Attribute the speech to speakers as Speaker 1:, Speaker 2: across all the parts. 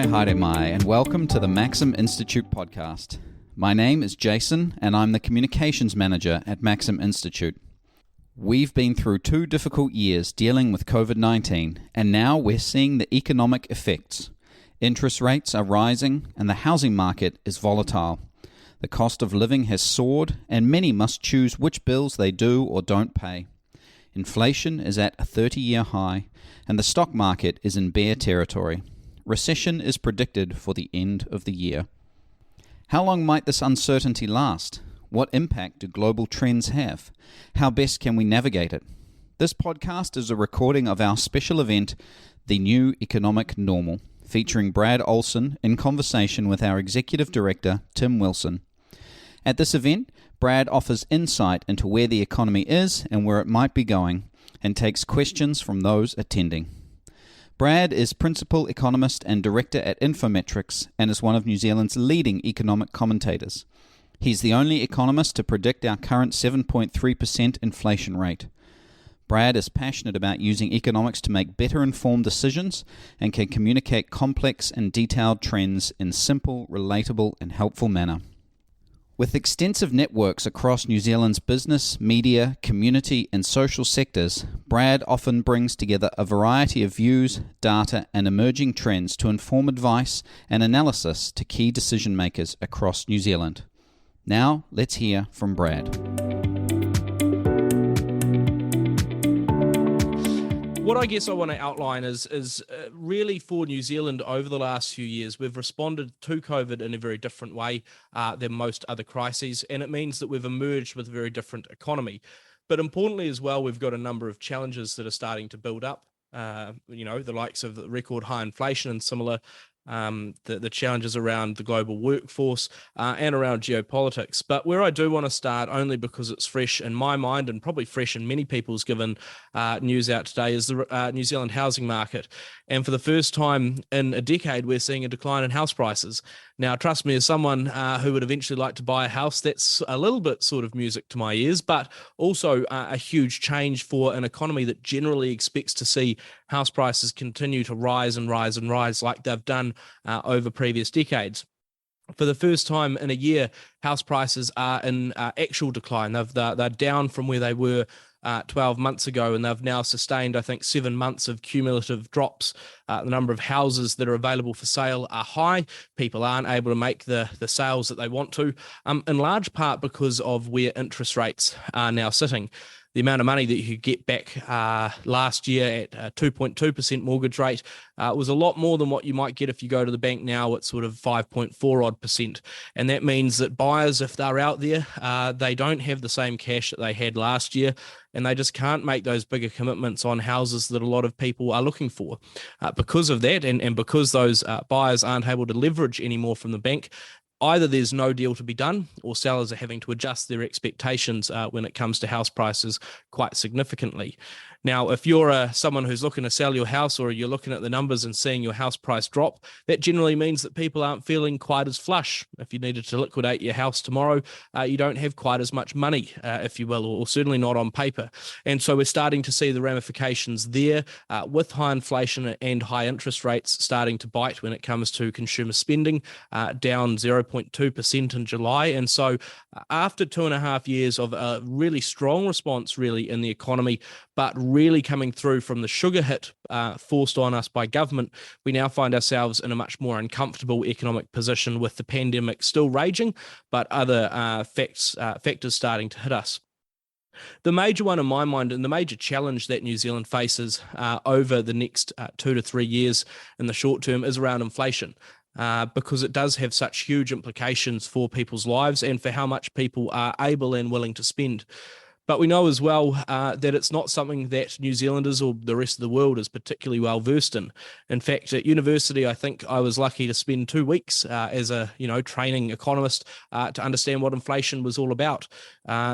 Speaker 1: haere mai, and welcome to the Maxim Institute podcast. My name is Jason, and I'm the Communications Manager at Maxim Institute. We've been through 2 difficult years dealing with COVID-19, and now we're seeing the economic effects. Interest rates are rising, and the housing market is volatile. The cost of living has soared, and many must choose which bills they do or don't pay. Inflation is at a 30-year high, and the stock market is in bear territory. Recession is predicted for the end of the year. How long might this uncertainty last? What impact do global trends have? How best can we navigate it? This podcast is a recording of our special event, The New Economic Normal, featuring Brad Olsen in conversation with our Executive Director, Tim Wilson. At this event, Brad offers insight into where the economy is and where it might be going, and takes questions from those attending. Brad is Principal Economist and Director at Infometrics and is one of New Zealand's leading economic commentators. He's the only economist to predict our current 7.3% inflation rate. Brad is passionate about using economics to make better informed decisions and can communicate complex and detailed trends in simple, relatable, and helpful manner. With extensive networks across New Zealand's business, media, community, and social sectors, Brad often brings together a variety of views, data, and emerging trends to inform advice and analysis to key decision makers across New Zealand. Now, let's hear from Brad.
Speaker 2: What I guess I want to outline is really for New Zealand over the last few years, we've responded to COVID in a very different way than most other crises, and it means that we've emerged with a very different economy. But importantly as well, we've got a number of challenges that are starting to build up, the likes of the record high inflation and similar, the challenges around the global workforce and around geopolitics. But where I do want to start, only because it's fresh in my mind and probably fresh in many people's given news out today, is the New Zealand housing market. And for the first time in a decade, we're seeing a decline in house prices. Now, trust me, as someone who would eventually like to buy a house, that's a little bit sort of music to my ears, but also a huge change for an economy that generally expects to see house prices continue to rise and rise and rise like they've done over previous decades. For the first time in a year, house prices are in actual decline. They're down from where they were 12 months ago, and they've now sustained, I think, 7 months of cumulative drops. The number of houses that are available for sale are high. People aren't able to make the sales that they want to, in large part because of where interest rates are now sitting. The amount of money that you could get back last year at a 2.2% mortgage rate was a lot more than what you might get if you go to the bank now at sort of 5.4 odd percent. And that means that buyers, if they're out there, they don't have the same cash that they had last year, and they just can't make those bigger commitments on houses that a lot of people are looking for. Because of that, and because those buyers aren't able to leverage anymore from the bank, either there's no deal to be done, or sellers are having to adjust their expectations when it comes to house prices quite significantly. Now, if you're someone who's looking to sell your house, or you're looking at the numbers and seeing your house price drop, that generally means that people aren't feeling quite as flush. If you needed to liquidate your house tomorrow, you don't have quite as much money, if you will, or certainly not on paper. And so we're starting to see the ramifications there with high inflation and high interest rates starting to bite when it comes to consumer spending, down 0.2% in July. And so after 2.5 years of a really strong response really in the economy, but really coming through from the sugar hit forced on us by government, we now find ourselves in a much more uncomfortable economic position with the pandemic still raging, but other factors starting to hit us. The major one in my mind, and the major challenge that New Zealand faces over the next 2 to 3 years in the short term, is around inflation. Because it does have such huge implications for people's lives and for how much people are able and willing to spend. But we know as well that it's not something that New Zealanders or the rest of the world is particularly well versed in. In fact, at university, I think I was lucky to spend 2 weeks as a training economist to understand what inflation was all about.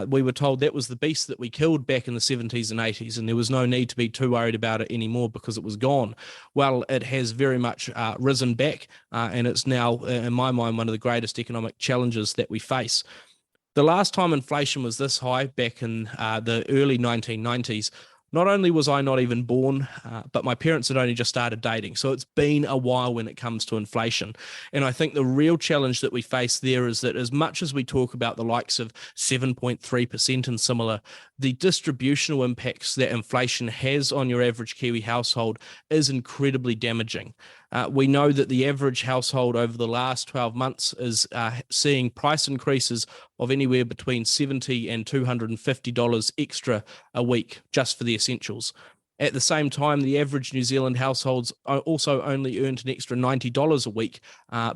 Speaker 2: We were told that was the beast that we killed back in the 70s and 80s, and there was no need to be too worried about it anymore because it was gone. Well, it has very much risen back, and it's now, in my mind, one of the greatest economic challenges that we face. The last time inflation was this high, back in the early 1990s, Not only was I not even born, but my parents had only just started dating. So it's been a while when it comes to inflation. And I think the real challenge that we face there is that as much as we talk about the likes of 7.3% and similar, the distributional impacts that inflation has on your average Kiwi household is incredibly damaging. We know that the average household over the last 12 months is seeing price increases of anywhere between $70 and $250 extra a week just for the essentials. At the same time, the average New Zealand households also only earned an extra $90 a week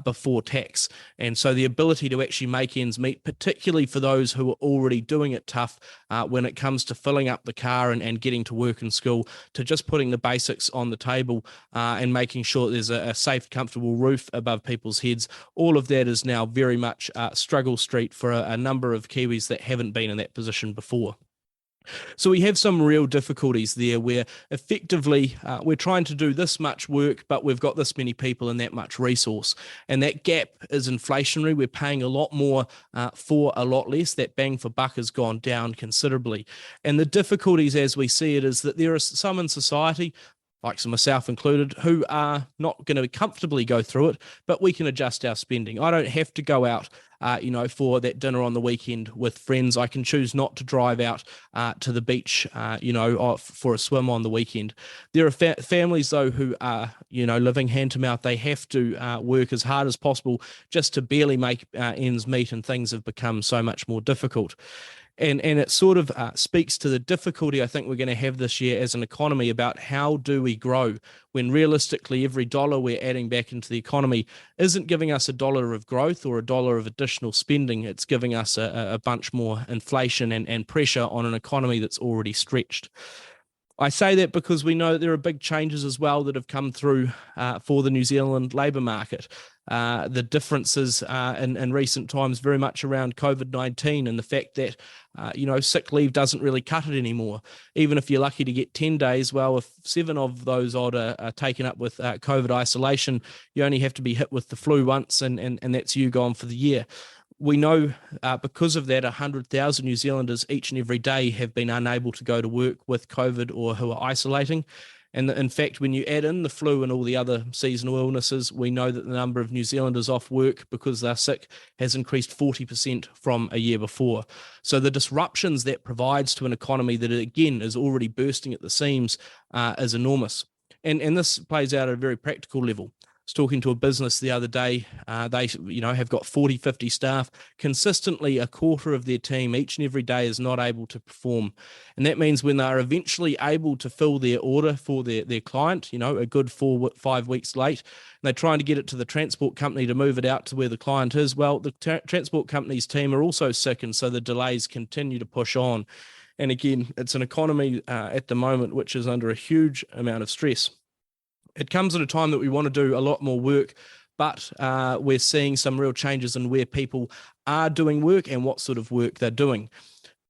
Speaker 2: before tax. And so the ability to actually make ends meet, particularly for those who are already doing it tough when it comes to filling up the car and getting to work and school, to just putting the basics on the table and making sure there's a safe, comfortable roof above people's heads, all of that is now very much struggle street for a number of Kiwis that haven't been in that position before. So we have some real difficulties there where effectively we're trying to do this much work, but we've got this many people and that much resource. And that gap is inflationary. We're paying a lot more for a lot less. That bang for buck has gone down considerably. And the difficulties as we see it is that there are some in society, like myself included, who are not going to comfortably go through it, but we can adjust our spending. I don't have to go out, for that dinner on the weekend with friends. I can choose not to drive out to the beach, for a swim on the weekend. There are families, though, who are, living hand to mouth. They have to work as hard as possible just to barely make ends meet, and things have become so much more difficult. And it sort of speaks to the difficulty I think we're going to have this year as an economy about how do we grow when realistically every dollar we're adding back into the economy isn't giving us $1 of growth or $1 of additional spending. It's giving us a bunch more inflation and pressure on an economy that's already stretched. I say that because we know there are big changes as well that have come through for the New Zealand labour market. The differences in recent times very much around COVID-19 and the fact that, sick leave doesn't really cut it anymore. Even if you're lucky to get 10 days, well, if 7 of those odd are taken up with COVID isolation, you only have to be hit with the flu once and that's you gone for the year. We know because of that, 100,000 New Zealanders each and every day have been unable to go to work with COVID or who are isolating. And in fact, when you add in the flu and all the other seasonal illnesses, we know that the number of New Zealanders off work because they're sick has increased 40% from a year before. So the disruptions that provides to an economy that, again, is already bursting at the seams is enormous. And this plays out at a very practical level. I was talking to a business the other day. They, have got 40, 50 staff. Consistently, a quarter of their team each and every day is not able to perform. And that means when they're eventually able to fill their order for their client, a good 4-5 weeks late, and they're trying to get it to the transport company to move it out to where the client is. Well, the transport company's team are also sick, and so the delays continue to push on. And again, it's an economy at the moment which is under a huge amount of stress. It comes at a time that we want to do a lot more work, but we're seeing some real changes in where people are doing work and what sort of work they're doing.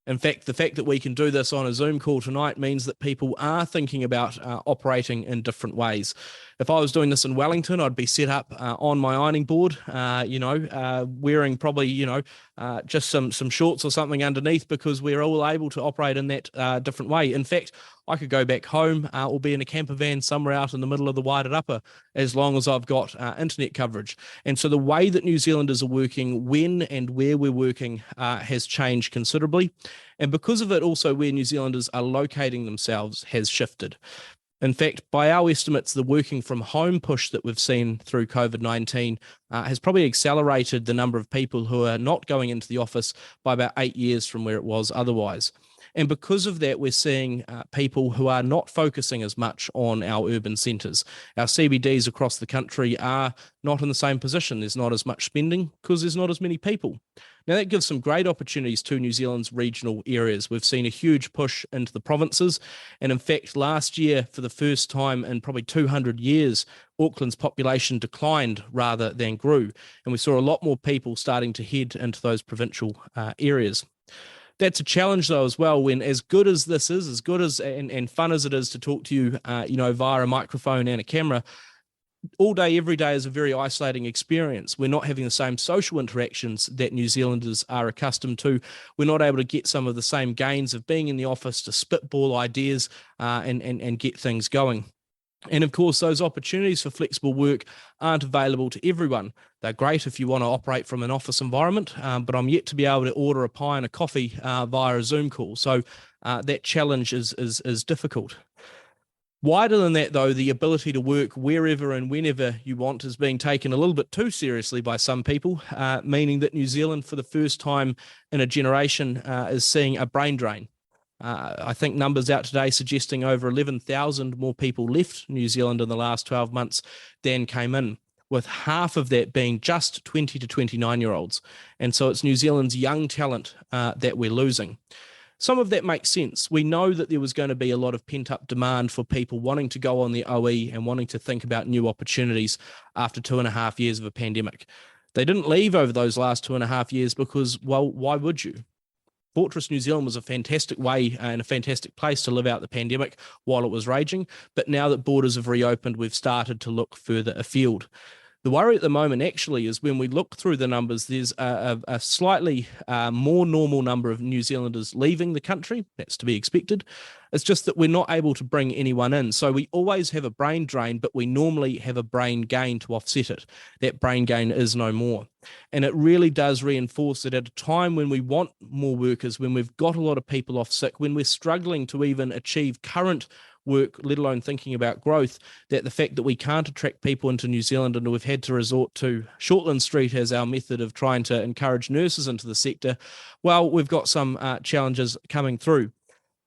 Speaker 2: In fact, the fact that we can do this on a Zoom call tonight means that people are thinking about operating in different ways. If I was doing this in Wellington, I'd be set up on my ironing board, wearing probably, just some shorts or something underneath, because we're all able to operate in that different way. In fact, I could go back home or be in a camper van somewhere out in the middle of the Wairarapa as long as I've got internet coverage. And so the way that New Zealanders are working, when and where we're working, has changed considerably. And because of it, also where New Zealanders are locating themselves has shifted. In fact, by our estimates, the working from home push that we've seen through COVID-19 has probably accelerated the number of people who are not going into the office by about 8 years from where it was otherwise. And because of that, we're seeing people who are not focusing as much on our urban centres. Our CBDs across the country are not in the same position. There's not as much spending because there's not as many people. Now, that gives some great opportunities to New Zealand's regional areas. We've seen a huge push into the provinces. And in fact, last year, for the first time in probably 200 years, Auckland's population declined rather than grew. And we saw a lot more people starting to head into those provincial areas. That's a challenge, though, as well, when as good as this is, as good as and fun as it is to talk to you, via a microphone and a camera, all day, every day is a very isolating experience. We're not having the same social interactions that New Zealanders are accustomed to. We're not able to get some of the same gains of being in the office to spitball ideas and get things going. And of course, those opportunities for flexible work aren't available to everyone. They're great if you want to operate from an office environment, but I'm yet to be able to order a pie and a coffee via a Zoom call. So that challenge is difficult. Wider than that, though, the ability to work wherever and whenever you want is being taken a little bit too seriously by some people, meaning that New Zealand, for the first time in a generation, is seeing a brain drain. I think numbers out today suggesting over 11,000 more people left New Zealand in the last 12 months than came in, with half of that being just 20 to 29-year-olds. And so it's New Zealand's young talent that we're losing. Some of that makes sense. We know that there was going to be a lot of pent-up demand for people wanting to go on the OE and wanting to think about new opportunities after 2.5 years of a pandemic. They didn't leave over those last 2.5 years because, well, why would you? Fortress New Zealand was a fantastic way and a fantastic place to live out the pandemic while it was raging. But now that borders have reopened, we've started to look further afield. The worry at the moment actually is when we look through the numbers, there's a slightly more normal number of New Zealanders leaving the country. That's to be expected. It's just that we're not able to bring anyone in. So we always have a brain drain, but we normally have a brain gain to offset it. That brain gain is no more. And it really does reinforce that at a time when we want more workers, when we've got a lot of people off sick, when we're struggling to even achieve current work, let alone thinking about growth, that the fact that we can't attract people into New Zealand and we've had to resort to Shortland Street as our method of trying to encourage nurses into the sector, well, we've got some challenges coming through.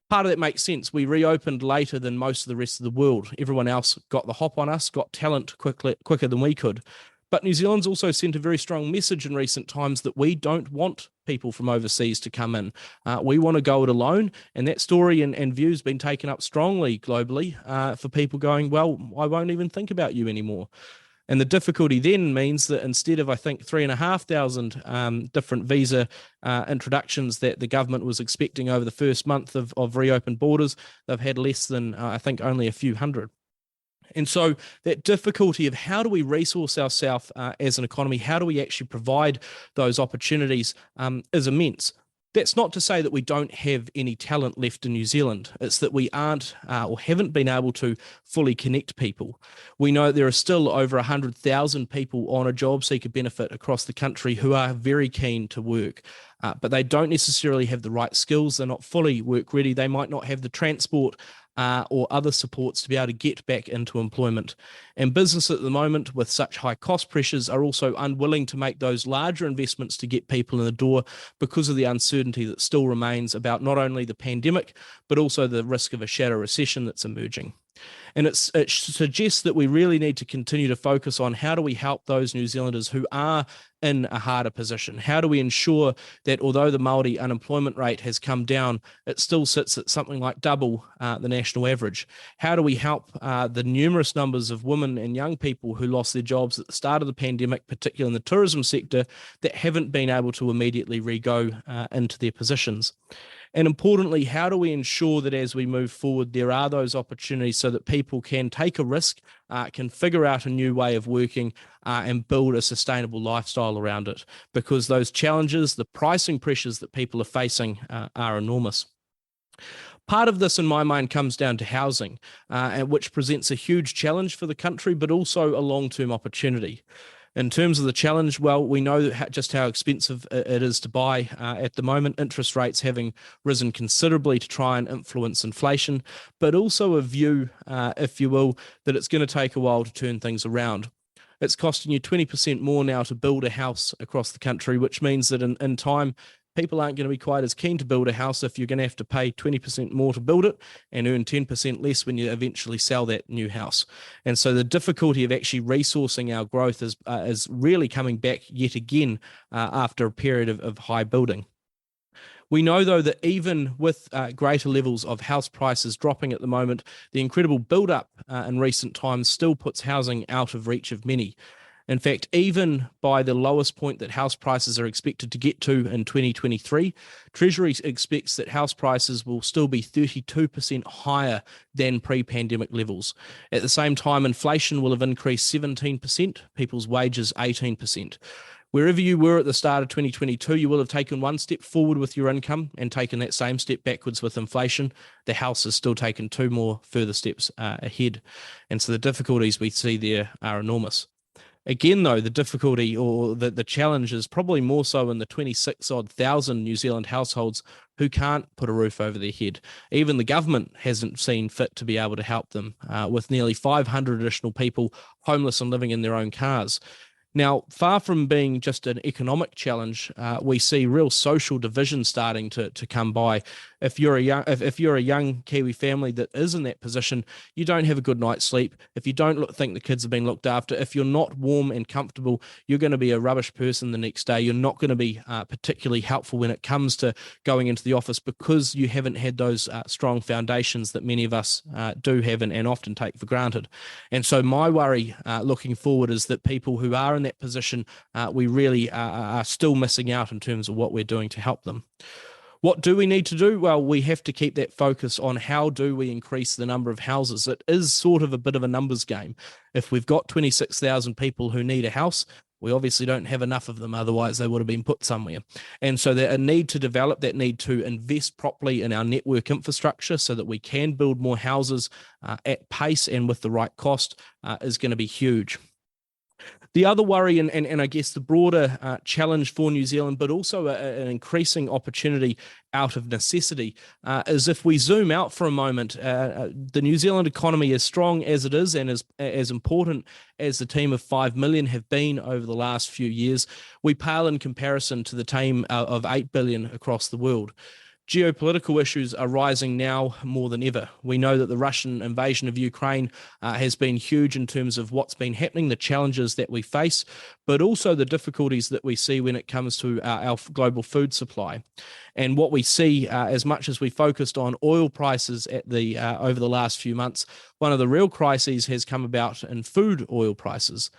Speaker 2: Part of that makes sense. We reopened later than most of the rest of the world. Everyone else got the hop on us, got talent quicker than we could. But New Zealand's also sent a very strong message in recent times that we don't want people from overseas to come in. We want to go it alone. And that story and view has been taken up strongly globally for people going, well, I won't even think about you anymore. And the difficulty then means that instead of, I think, 3,500 different visa introductions that the government was expecting over the first month of reopened borders, they've had less than, I think, only a few hundred. And so that difficulty of how do we resource ourselves as an economy, how do we actually provide those opportunities is immense. That's not to say that we don't have any talent left in New Zealand. It's that we aren't or haven't been able to fully connect people. We know there are still over 100,000 people on a job seeker benefit across the country who are very keen to work, but they don't necessarily have the right skills. They're not fully work ready. They might not have the transport or other supports to be able to get back into employment. And business at the moment, with such high cost pressures, are also unwilling to make those larger investments to get people in the door because of the uncertainty that still remains about not only the pandemic, but also the risk of a shadow recession that's emerging. And it suggests that we really need to continue to focus on how do we help those New Zealanders who are in a harder position? How do we ensure that although the Māori unemployment rate has come down, it still sits at something like double the national average? How do we help the numerous numbers of women and young people who lost their jobs at the start of the pandemic, particularly in the tourism sector, that haven't been able to immediately re-go into their positions? And importantly, how do we ensure that as we move forward, there are those opportunities so that people can take a risk, can figure out a new way of working and build a sustainable lifestyle around it? Because those challenges, the pricing pressures that people are facing are enormous. Part of this, in my mind, comes down to housing, which presents a huge challenge for the country, but also a long-term opportunity. In terms of the challenge, well, we know just how expensive it is to buy at the moment, interest rates having risen considerably to try and influence inflation, but also a view, if you will, that it's going to take a while to turn things around. It's costing you 20% more now to build a house across the country, which means that in time, people aren't going to be quite as keen to build a house if you're going to have to pay 20% more to build it and earn 10% less when you eventually sell that new house. And so the difficulty of actually resourcing our growth is really coming back yet again after a period of high building. We know, though, that even with greater levels of house prices dropping at the moment, the incredible build-up in recent times still puts housing out of reach of many. In fact, even by the lowest point that house prices are expected to get to in 2023, Treasury expects that house prices will still be 32% higher than pre-pandemic levels. At the same time, inflation will have increased 17%, people's wages 18%. Wherever you were at the start of 2022, you will have taken one step forward with your income and taken that same step backwards with inflation. The house has still taken two more further steps ahead. And so the difficulties we see there are enormous. Again, though, the difficulty or the challenge is probably more so in the 26-odd thousand New Zealand households who can't put a roof over their head. Even the government hasn't seen fit to be able to help them, with nearly 500 additional people homeless and living in their own cars. Now, far from being just an economic challenge, we see real social division starting to come by. If you're a young Kiwi family that is in that position, you don't have a good night's sleep. If you don't think the kids have been looked after, if you're not warm and comfortable, you're going to be a rubbish person the next day. You're not going to be particularly helpful when it comes to going into the office because you haven't had those strong foundations that many of us do have and often take for granted. And so my worry looking forward is that people who are in that position, we really are still missing out in terms of what we're doing to help them. What do we need to do? Well, we have to keep that focus on how do we increase the number of houses. It is sort of a bit of a numbers game. If we've got 26,000 people who need a house, we obviously don't have enough of them, otherwise they would have been put somewhere. And so that a need to develop, that need to invest properly in our network infrastructure so that we can build more houses at pace and with the right cost is going to be huge. The other worry, and I guess the broader challenge for New Zealand, but also an increasing opportunity out of necessity, is if we zoom out for a moment, the New Zealand economy, as strong as it is and as important as the team of 5 million have been over the last few years, we pale in comparison to the team of 8 billion across the world. Geopolitical issues are rising now more than ever. We know that the Russian invasion of Ukraine has been huge in terms of what's been happening, the challenges that we face, but also the difficulties that we see when it comes to our global food supply. And what we see, as much as we focused on oil prices at over the last few months, one of the real crises has come about in food oil prices.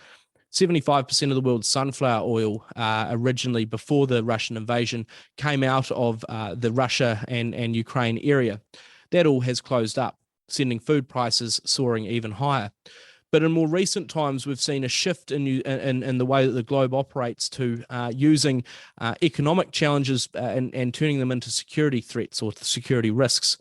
Speaker 2: 75% of the world's sunflower oil, originally before the Russian invasion, came out of the Russia and Ukraine area. That all has closed up, sending food prices soaring even higher. But in more recent times, we've seen a shift in the way that the globe operates to using economic challenges and turning them into security threats or security risks.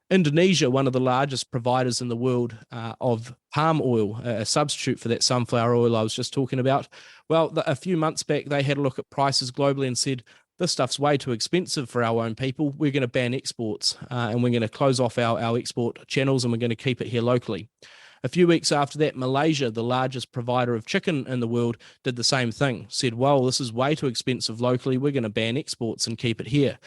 Speaker 2: Indonesia, one of the largest providers in the world of palm oil, a substitute for that sunflower oil I was just talking about. Well, a few months back, they had a look at prices globally and said, this stuff's way too expensive for our own people. We're going to ban exports and we're going to close off our export channels and we're going to keep it here locally. A few weeks after that, Malaysia, the largest provider of chicken in the world, did the same thing, said, well, this is way too expensive locally. We're going to ban exports and keep it here.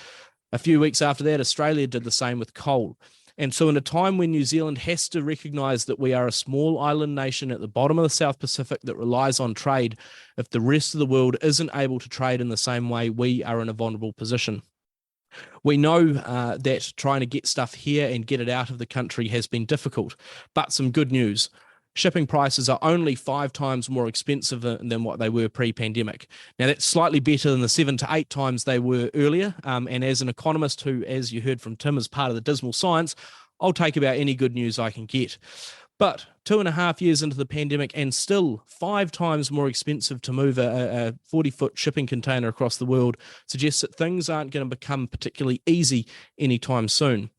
Speaker 2: A few weeks after that, Australia did the same with coal. And so in a time when New Zealand has to recognise that we are a small island nation at the bottom of the South Pacific that relies on trade, if the rest of the world isn't able to trade in the same way, we are in a vulnerable position. We know that trying to get stuff here and get it out of the country has been difficult, but some good news. Shipping prices are only 5 times more expensive than what they were pre-pandemic. Now, that's slightly better than the 7 to 8 times they were earlier. And as an economist who, as you heard from Tim, is part of the dismal science, I'll take about any good news I can get. But 2.5 years into the pandemic and still 5 times more expensive to move a 40-foot shipping container across the world suggests that things aren't going to become particularly easy anytime soon.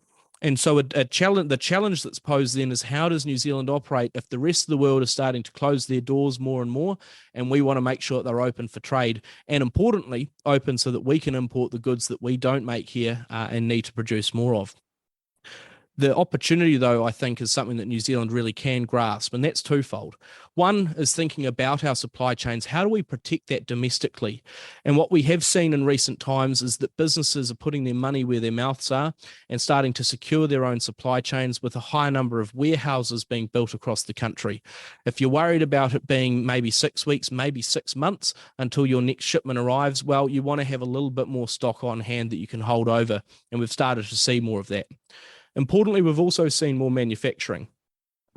Speaker 2: And so the challenge that's posed then is, how does New Zealand operate if the rest of the world is starting to close their doors more and more, and we want to make sure that they're open for trade, and importantly, open so that we can import the goods that we don't make here and need to produce more of. The opportunity, though, I think is something that New Zealand really can grasp, and that's twofold. One is thinking about our supply chains. How do we protect that domestically? And what we have seen in recent times is that businesses are putting their money where their mouths are and starting to secure their own supply chains, with a high number of warehouses being built across the country. If you're worried about it being maybe 6 weeks, maybe 6 months until your next shipment arrives, well, you want to have a little bit more stock on hand that you can hold over, and we've started to see more of that. Importantly, we've also seen more manufacturing.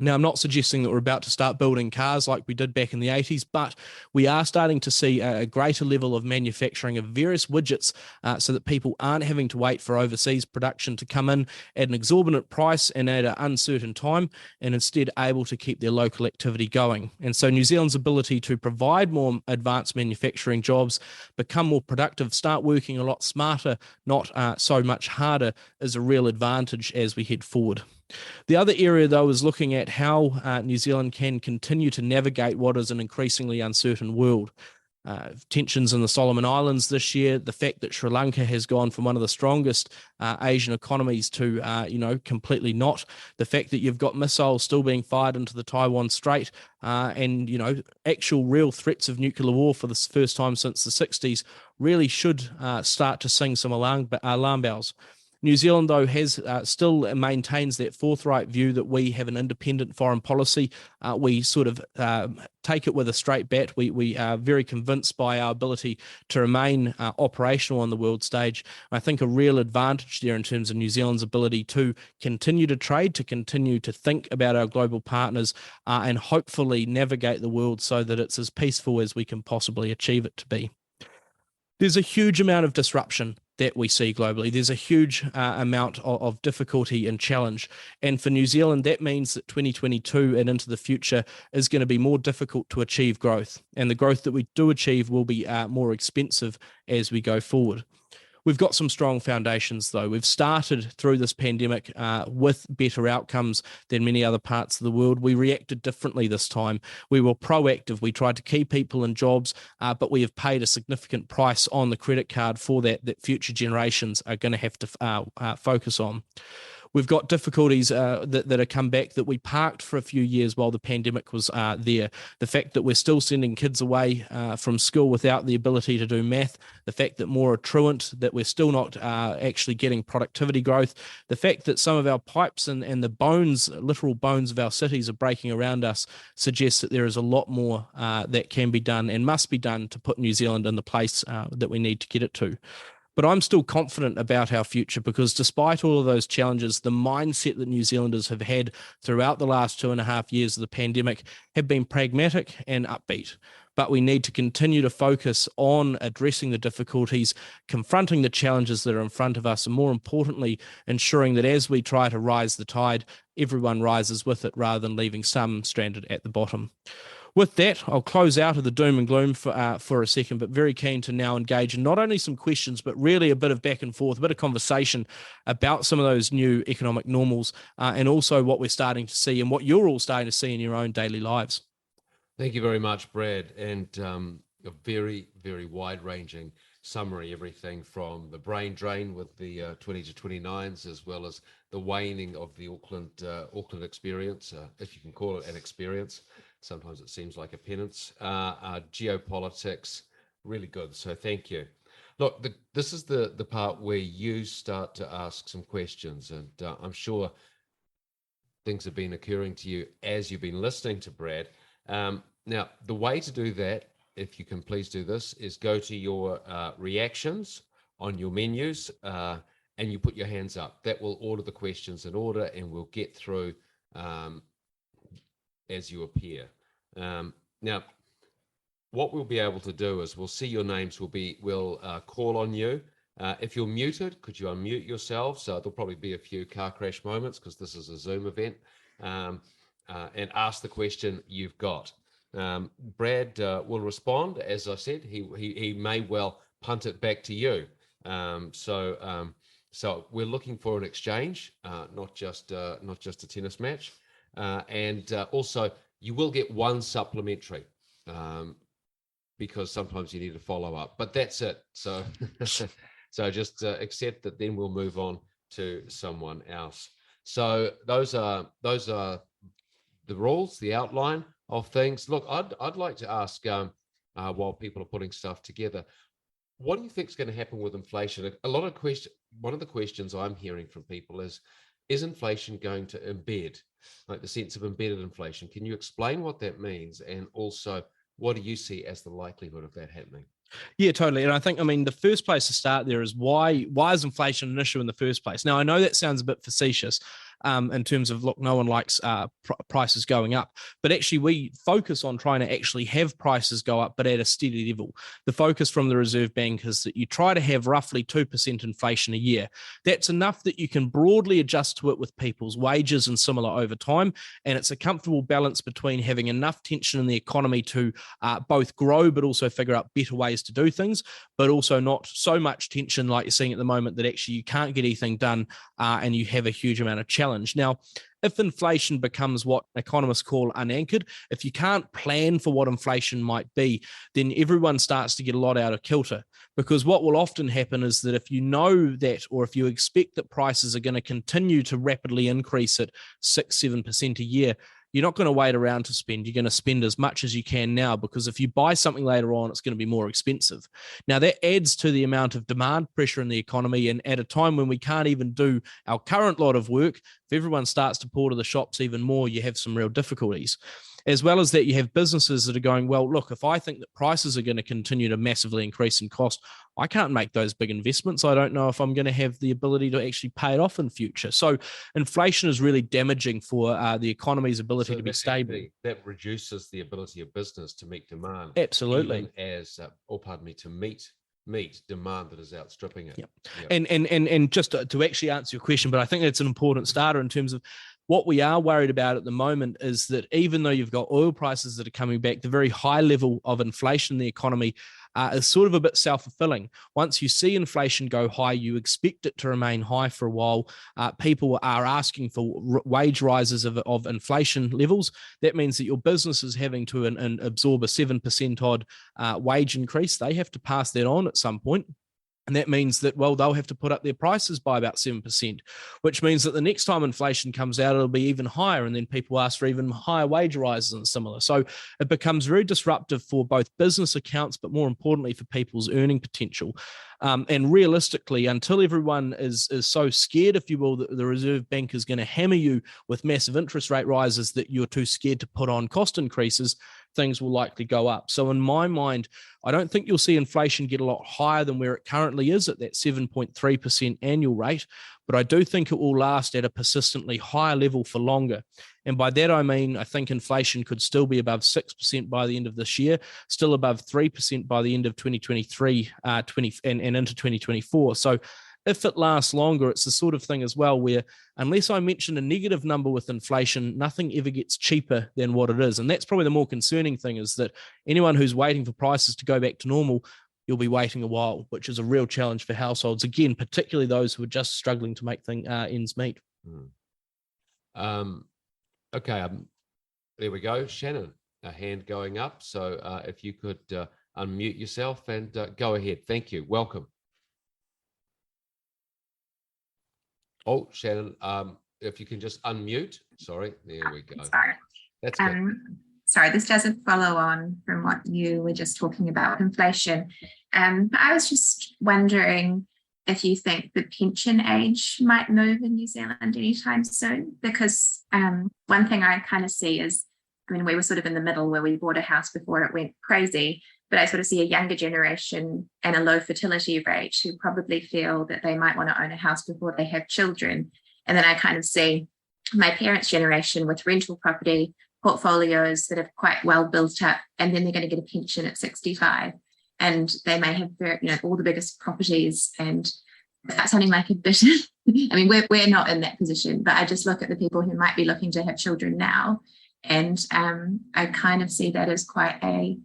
Speaker 2: Now, I'm not suggesting that we're about to start building cars like we did back in the 80s, but we are starting to see a greater level of manufacturing of various widgets so that people aren't having to wait for overseas production to come in at an exorbitant price and at an uncertain time, and instead able to keep their local activity going. And so New Zealand's ability to provide more advanced manufacturing jobs, become more productive, start working a lot smarter, not so much harder, is a real advantage as we head forward. The other area, though, is looking at how New Zealand can continue to navigate what is an increasingly uncertain world. Tensions in the Solomon Islands this year, the fact that Sri Lanka has gone from one of the strongest Asian economies to, completely not, the fact that you've got missiles still being fired into the Taiwan Strait, and, actual real threats of nuclear war for the first time since the 60s really should start to sing some alarm bells. New Zealand, though, has still maintains that forthright view that we have an independent foreign policy. We sort of take it with a straight bat. We are very convinced by our ability to remain operational on the world stage. I think a real advantage there in terms of New Zealand's ability to continue to trade, to continue to think about our global partners, and hopefully navigate the world so that it's as peaceful as we can possibly achieve it to be. There's a huge amount of disruption that we see globally. There's a huge amount of difficulty and challenge. And for New Zealand, that means that 2022 and into the future is going to be more difficult to achieve growth. And the growth that we do achieve will be more expensive as we go forward. We've got some strong foundations, though. We've started through this pandemic with better outcomes than many other parts of the world. We reacted differently this time. We were proactive. We tried to keep people in jobs, but we have paid a significant price on the credit card for that future generations are going to have to focus on. We've got difficulties that have come back that we parked for a few years while the pandemic was there. The fact that we're still sending kids away from school without the ability to do math, the fact that more are truant, that we're still not actually getting productivity growth, the fact that some of our pipes and the bones, literal bones of our cities are breaking around us suggests that there is a lot more that can be done and must be done to put New Zealand in the place that we need to get it to. But I'm still confident about our future because despite all of those challenges, the mindset that New Zealanders have had throughout the last 2.5 years of the pandemic have been pragmatic and upbeat. But we need to continue to focus on addressing the difficulties, confronting the challenges that are in front of us, and more importantly, ensuring that as we try to rise the tide, everyone rises with it rather than leaving some stranded at the bottom. With that, I'll close out of the doom and gloom for a second, but very keen to now engage in not only some questions, but really a bit of back and forth, a bit of conversation about some of those new economic normals and also what we're starting to see and what you're all starting to see in your own daily lives.
Speaker 3: Thank you very much, Brad, and a very, very wide-ranging summary, everything from the brain drain with the 20 to 29s, as well as the waning of the Auckland experience, if you can call it an experience. Sometimes it seems like a penance. Geopolitics, really good. So thank you. Look, this is the part where you start to ask some questions, and I'm sure things have been occurring to you as you've been listening to Brad. Now, the way to do that, if you can please do this, is go to your reactions on your menus and you put your hands up. That will order the questions in order and we'll get through as you appear. Now, what we'll be able to do is we'll see your names, we'll call on you. If you're muted, could you unmute yourself? So there'll probably be a few car crash moments because this is a Zoom event, and ask the question you've got. Brad will respond. As I said, he may well punt it back to you. So we're looking for an exchange, not just a tennis match. And also, you will get one supplementary because sometimes you need to follow up. But that's it. So, so just accept that. Then we'll move on to someone else. So those are the rules, the outline of things. Look, I'd like to ask while people are putting stuff together, what do you think is going to happen with inflation? One of the questions I'm hearing from people is inflation going to embed, like the sense of embedded inflation? Can you explain what that means? And also, what do you see as the likelihood of that happening?
Speaker 2: Yeah, totally. And I think, the first place to start there is why is inflation an issue in the first place? Now, I know that sounds a bit facetious, in terms of, look, no one likes prices going up, but actually we focus on trying to actually have prices go up, but at a steady level. The focus from the Reserve Bank is that you try to have roughly 2% inflation a year. That's enough that you can broadly adjust to it with people's wages and similar over time, and it's a comfortable balance between having enough tension in the economy to both grow but also figure out better ways to do things, but also not so much tension like you're seeing at the moment that actually you can't get anything done and you have a huge amount of challenge. Now, if inflation becomes what economists call unanchored, if you can't plan for what inflation might be, then everyone starts to get a lot out of kilter. Because what will often happen is that if you know that, or if you expect that prices are going to continue to rapidly increase at 6-7% a year, you're not going to wait around to spend. You're going to spend as much as you can now, because if you buy something later on, it's going to be more expensive. Now, that adds to the amount of demand pressure in the economy. And at a time when we can't even do our current lot of work, if everyone starts to pour to the shops even more, you have some real difficulties. As well as that, you have businesses that are going, well, look, if I think that prices are going to continue to massively increase in cost, I can't make those big investments. I don't know if I'm going to have the ability to actually pay it off in future. So inflation is really damaging for the economy's ability to be stable.
Speaker 3: That reduces the ability of business to meet demand.
Speaker 2: Absolutely.
Speaker 3: Even as, to meet demand that is outstripping it.
Speaker 2: Yep. Yep. And just to actually answer your question, but I think that's an important starter in terms of what we are worried about at the moment is that even though you've got oil prices that are coming back, the very high level of inflation in the economy is sort of a bit self-fulfilling. Once you see inflation go high, you expect it to remain high for a while. People are asking for wage rises of inflation levels. That means that your business is having to absorb a 7% odd wage increase. They have to pass that on at some point. And that means that, well, they'll have to put up their prices by about 7%, which means that the next time inflation comes out, it'll be even higher. And then people ask for even higher wage rises and similar. So it becomes very disruptive for both business accounts, but more importantly for people's earning potential. And realistically, until everyone is so scared, if you will, that the Reserve Bank is going to hammer you with massive interest rate rises that you're too scared to put on cost increases, things will likely go up. So in my mind, I don't think you'll see inflation get a lot higher than where it currently is at that 7.3% annual rate, but I do think it will last at a persistently higher level for longer. And by that, I mean, I think inflation could still be above 6% by the end of this year, still above 3% by the end of 2023 and into 2024. So if it lasts longer, it's the sort of thing as well where unless I mention a negative number with inflation, nothing ever gets cheaper than what it is. And that's probably the more concerning thing, is that anyone who's waiting for prices to go back to normal, you'll be waiting a while, which is a real challenge for households, again, particularly those who are just struggling to make ends meet.
Speaker 3: Okay, there we go. Shannon, a hand going up. So if you could unmute yourself and go ahead. Thank you. Welcome. Oh, Shannon, if you can just unmute. Sorry, there we go.
Speaker 4: Sorry.
Speaker 3: That's good.
Speaker 4: Sorry, this doesn't follow on from what you were just talking about, inflation. I was just wondering if you think the pension age might move in New Zealand anytime soon, because one thing I kind of see is, I mean, we were sort of in the middle where we bought a house before it went crazy, but I sort of see a younger generation and a low fertility rate who probably feel that they might want to own a house before they have children. And then I kind of see my parents' generation with rental property portfolios that are quite well built up, and then they're going to get a pension at 65. And they may have all the biggest properties, and that's something like a bit. I mean, we're not in that position, but I just look at the people who might be looking to have children now, and I kind of see that as quite I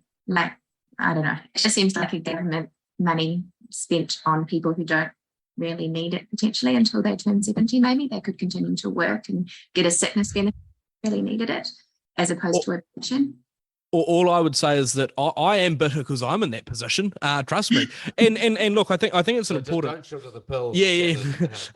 Speaker 4: don't know. It just seems like a government money spent on people who don't really need it potentially until they turn 70. Maybe they could continue to work and get a sickness benefit if they really needed it, as opposed to a pension.
Speaker 2: All I would say is that I am bitter because I'm in that position. Trust me. And look, I think it's an important.
Speaker 3: Don't sugar the pills.
Speaker 2: Yeah.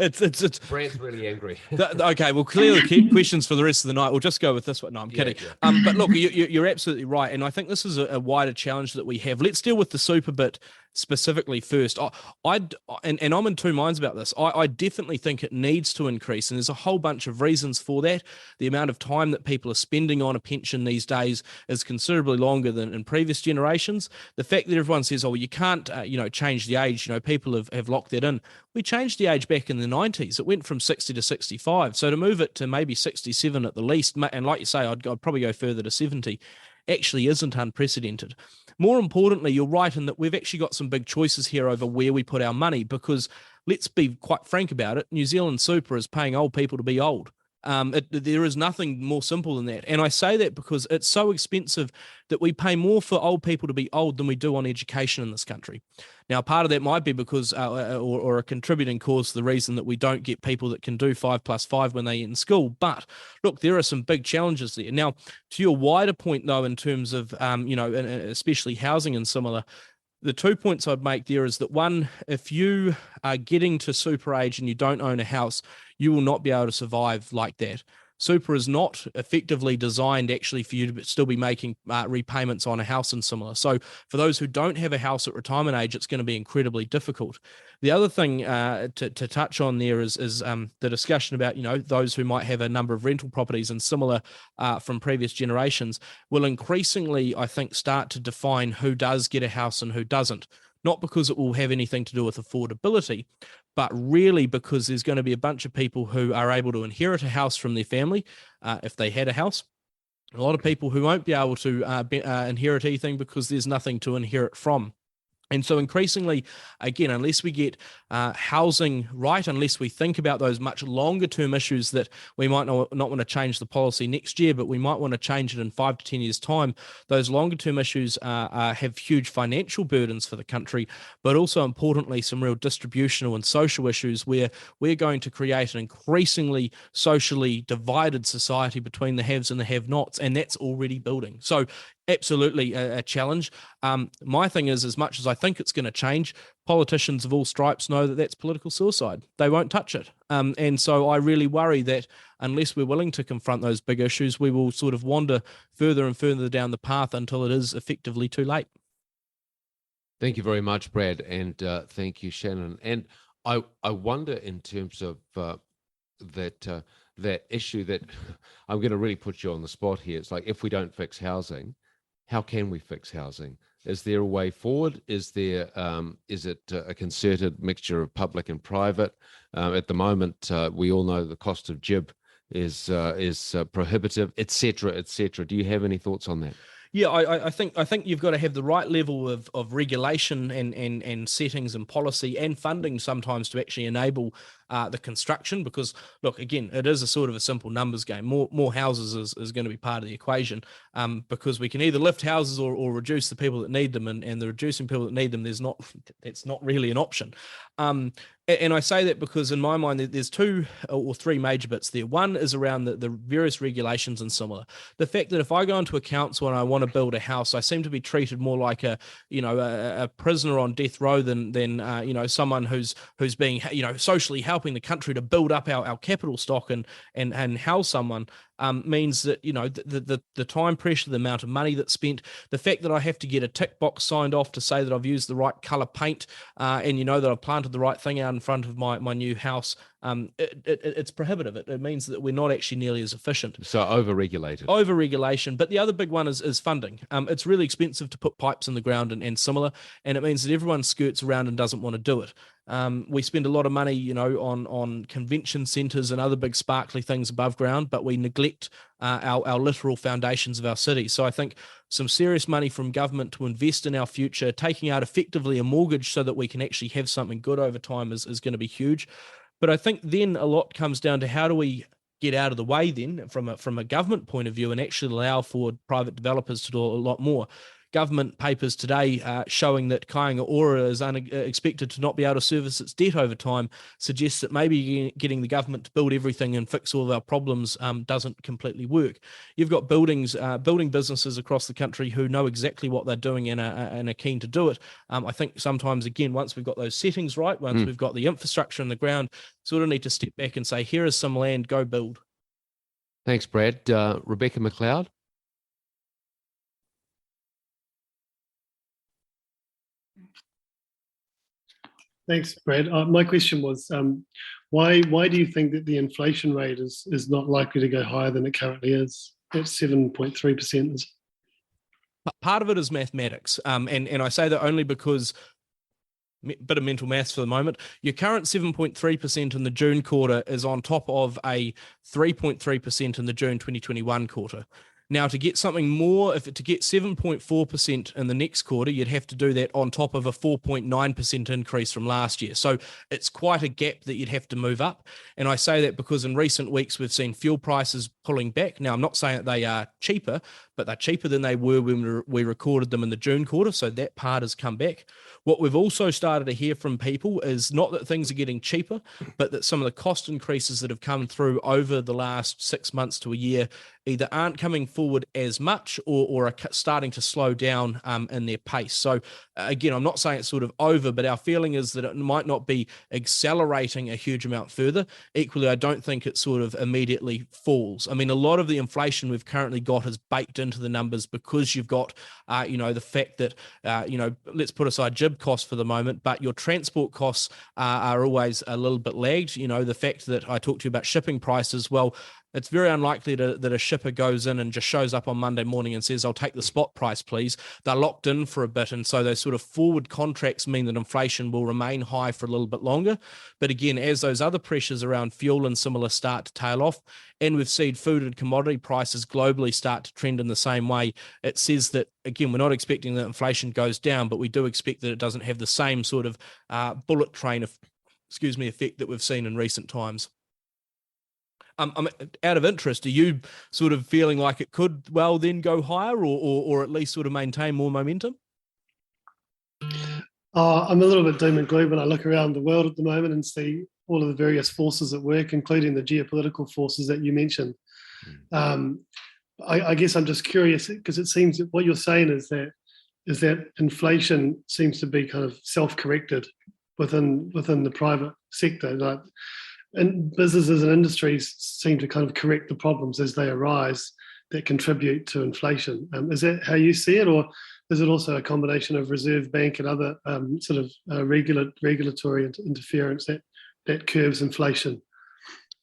Speaker 2: It's.
Speaker 3: Brad's really angry.
Speaker 2: Okay, well, clearly keep questions for the rest of the night. We'll just go with this one. No, I'm kidding. But look, you're absolutely right, and I think this is a wider challenge that we have. Let's deal with the super bit specifically first, and I'm in two minds about this. I definitely think it needs to increase, and there's a whole bunch of reasons for that. The amount of time that people are spending on a pension these days is considerably longer than in previous generations. The fact that everyone says, "Oh, well, you can't, change the age," people have locked that in. We changed the age back in the 90s. It went from 60 to 65. So to move it to maybe 67 at the least, and like you say, I'd probably go further to 70, actually isn't unprecedented. More importantly, you're right in that we've actually got some big choices here over where we put our money, because let's be quite frank about it, New Zealand Super is paying old people to be old. There is nothing more simple than that. And I say that because it's so expensive that we pay more for old people to be old than we do on education in this country. Now, part of that might be because, or a contributing cause to the reason that we don't get people that can do 5+5 when they get in school. But look, there are some big challenges there. Now, to your wider point, though, in terms of, especially housing and similar, the 2 points I'd make there is that, one, if you are getting to super age and you don't own a house, you will not be able to survive like that. Super is not effectively designed actually for you to still be making repayments on a house and similar. So for those who don't have a house at retirement age, it's going to be incredibly difficult. The other thing to touch on there is the discussion about, those who might have a number of rental properties and similar from previous generations will increasingly, I think, start to define who does get a house and who doesn't. Not because it will have anything to do with affordability, but really because there's going to be a bunch of people who are able to inherit a house from their family if they had a house. A lot of people who won't be able to inherit anything because there's nothing to inherit from. And so increasingly, again, unless we get housing right, unless we think about those much longer term issues that we might not want to change the policy next year, but we might want to change it in 5 to 10 years' time, those longer term issues have huge financial burdens for the country, but also importantly, some real distributional and social issues where we're going to create an increasingly socially divided society between the haves and the have-nots, and that's already building. So absolutely a challenge. My thing is, as much as I think it's going to change, politicians of all stripes know that that's political suicide. They won't touch it. And so I really worry that unless we're willing to confront those big issues, we will sort of wander further and further down the path until it is effectively too late.
Speaker 3: Thank you very much, Brad, and thank you, Shannon. And I wonder, in terms of that issue, that I'm going to really put you on the spot here. It's like, if we don't fix housing, how can we fix housing? Is there a way forward? Is it a concerted mixture of public and private? At the moment, we all know the cost of GIB is prohibitive, et cetera, et cetera. Do you have any thoughts on that?
Speaker 2: Yeah, I think you've got to have the right level of regulation and settings and policy and funding sometimes to actually enable the construction, because look, again, it is a sort of a simple numbers game. More houses is going to be part of the equation, because we can either lift houses or reduce the people that need them, and the reducing people that need them, it's not really an option. And I say that because in my mind, there's 2 or 3 major bits there. One is around the various regulations and similar. The fact that if I go into a council and I want to build a house, I seem to be treated more like a prisoner on death row than someone who's being, socially helping the country to build up our capital stock and house someone. Means that, the time pressure, the amount of money that's spent, the fact that I have to get a tick box signed off to say that I've used the right color paint, and that I've planted the right thing out in front of my new house, it's prohibitive. It means that we're not actually nearly as efficient.
Speaker 3: So
Speaker 2: Over-regulation. But the other big one is funding. It's really expensive to put pipes in the ground and similar, and it means that everyone skirts around and doesn't want to do it. We spend a lot of money, on convention centres and other big sparkly things above ground, but we neglect our literal foundations of our city. So I think some serious money from government to invest in our future, taking out effectively a mortgage so that we can actually have something good over time is going to be huge. But I think then a lot comes down to how do we get out of the way then from a government point of view and actually allow for private developers to do a lot more. Government papers today showing that Kāinga Ora is expected to not be able to service its debt over time suggests that maybe getting the government to build everything and fix all of our problems doesn't completely work. You've got building businesses across the country who know exactly what they're doing and are keen to do it. I think sometimes, again, once we've got those settings right, once we've got the infrastructure in the ground, sort of need to step back and say, here is some land, go build.
Speaker 3: Thanks, Brad. Rebecca McLeod?
Speaker 5: Thanks, Brad. My question was, why do you think that the inflation rate is not likely to go higher than it currently is at 7.3%?
Speaker 2: Part of it is mathematics, and I say that only because, bit of mental maths for the moment, your current 7.3% in the June quarter is on top of a 3.3% in the June 2021 quarter. Now, to get something more, to get 7.4% in the next quarter, you'd have to do that on top of a 4.9% increase from last year. So it's quite a gap that you'd have to move up. And I say that because in recent weeks, we've seen fuel prices pulling back. Now, I'm not saying that they are cheaper, but they're cheaper than they were when we recorded them in the June quarter. So that part has come back. What we've also started to hear from people is not that things are getting cheaper, but that some of the cost increases that have come through over the last 6 months to a year either aren't coming forward as much or are starting to slow down in their pace. So again, I'm not saying it's sort of over, but our feeling is that it might not be accelerating a huge amount further. Equally, I don't think it sort of immediately falls. I mean, a lot of the inflation we've currently got is baked into the numbers because you've got, the fact that, let's put aside jib costs for the moment, but your transport costs are always a little bit lagged. The fact that I talked to you about shipping prices, well, it's very unlikely that a shipper goes in and just shows up on Monday morning and says, I'll take the spot price, please. They're locked in for a bit. And so those sort of forward contracts mean that inflation will remain high for a little bit longer. But again, as those other pressures around fuel and similar start to tail off, and we've seen food and commodity prices globally start to trend in the same way, it says that, again, we're not expecting that inflation goes down, but we do expect that it doesn't have the same sort of bullet train effect that we've seen in recent times. I'm out of interest, are you sort of feeling like it could well then go higher or at least sort of maintain more momentum?
Speaker 5: I'm a little bit doom and gloom when I look around the world at the moment and see all of the various forces at work, including the geopolitical forces that you mentioned. I guess I'm just curious because it seems that what you're saying is that inflation seems to be kind of self-corrected within the private sector. And businesses and industries seem to kind of correct the problems as they arise that contribute to inflation. Is that how you see it, or is it also a combination of Reserve Bank and other regulatory interference that curbs inflation?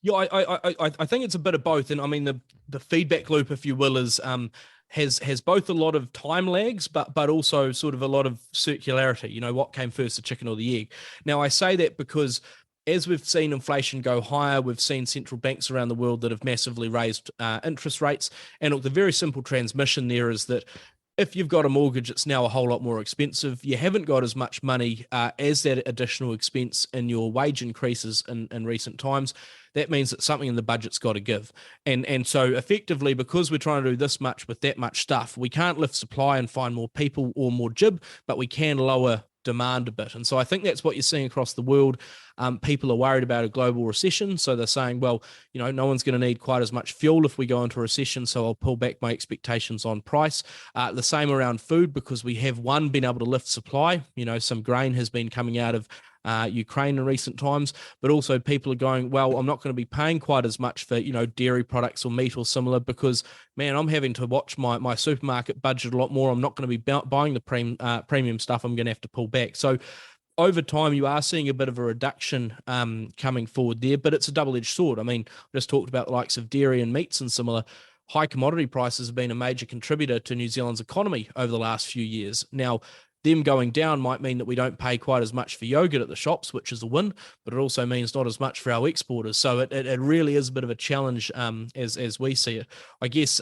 Speaker 2: Yeah, I think it's a bit of both, and I mean the feedback loop, if you will, is has both a lot of time lags, but also sort of a lot of circularity. What came first, the chicken or the egg? Now, I say that because as we've seen inflation go higher, we've seen central banks around the world that have massively raised interest rates. And look, the very simple transmission there is that if you've got a mortgage, it's now a whole lot more expensive. You haven't got as much money as that additional expense in your wage increases in recent times. That means that something in the budget's got to give. And so effectively, because we're trying to do this much with that much stuff, we can't lift supply and find more people or more jib, but we can lower demand a bit. And so I think that's what you're seeing across the world. People are worried about a global recession. So they're saying, well, no one's going to need quite as much fuel if we go into a recession. So I'll pull back my expectations on price. The same around food, because we have been able to lift supply. Some grain has been coming out of Ukraine in recent times, but also people are going, well, I'm not going to be paying quite as much for, dairy products or meat or similar because, man, I'm having to watch my supermarket budget a lot more. I'm not going to be buying the premium stuff. I'm going to have to pull back. So over time, you are seeing a bit of a reduction coming forward there, but it's a double-edged sword. I mean, I just talked about the likes of dairy and meats and similar. High commodity prices have been a major contributor to New Zealand's economy over the last few years. Now, them going down might mean that we don't pay quite as much for yogurt at the shops, which is a win, but it also means not as much for our exporters. So it really is a bit of a challenge as we see it. I guess,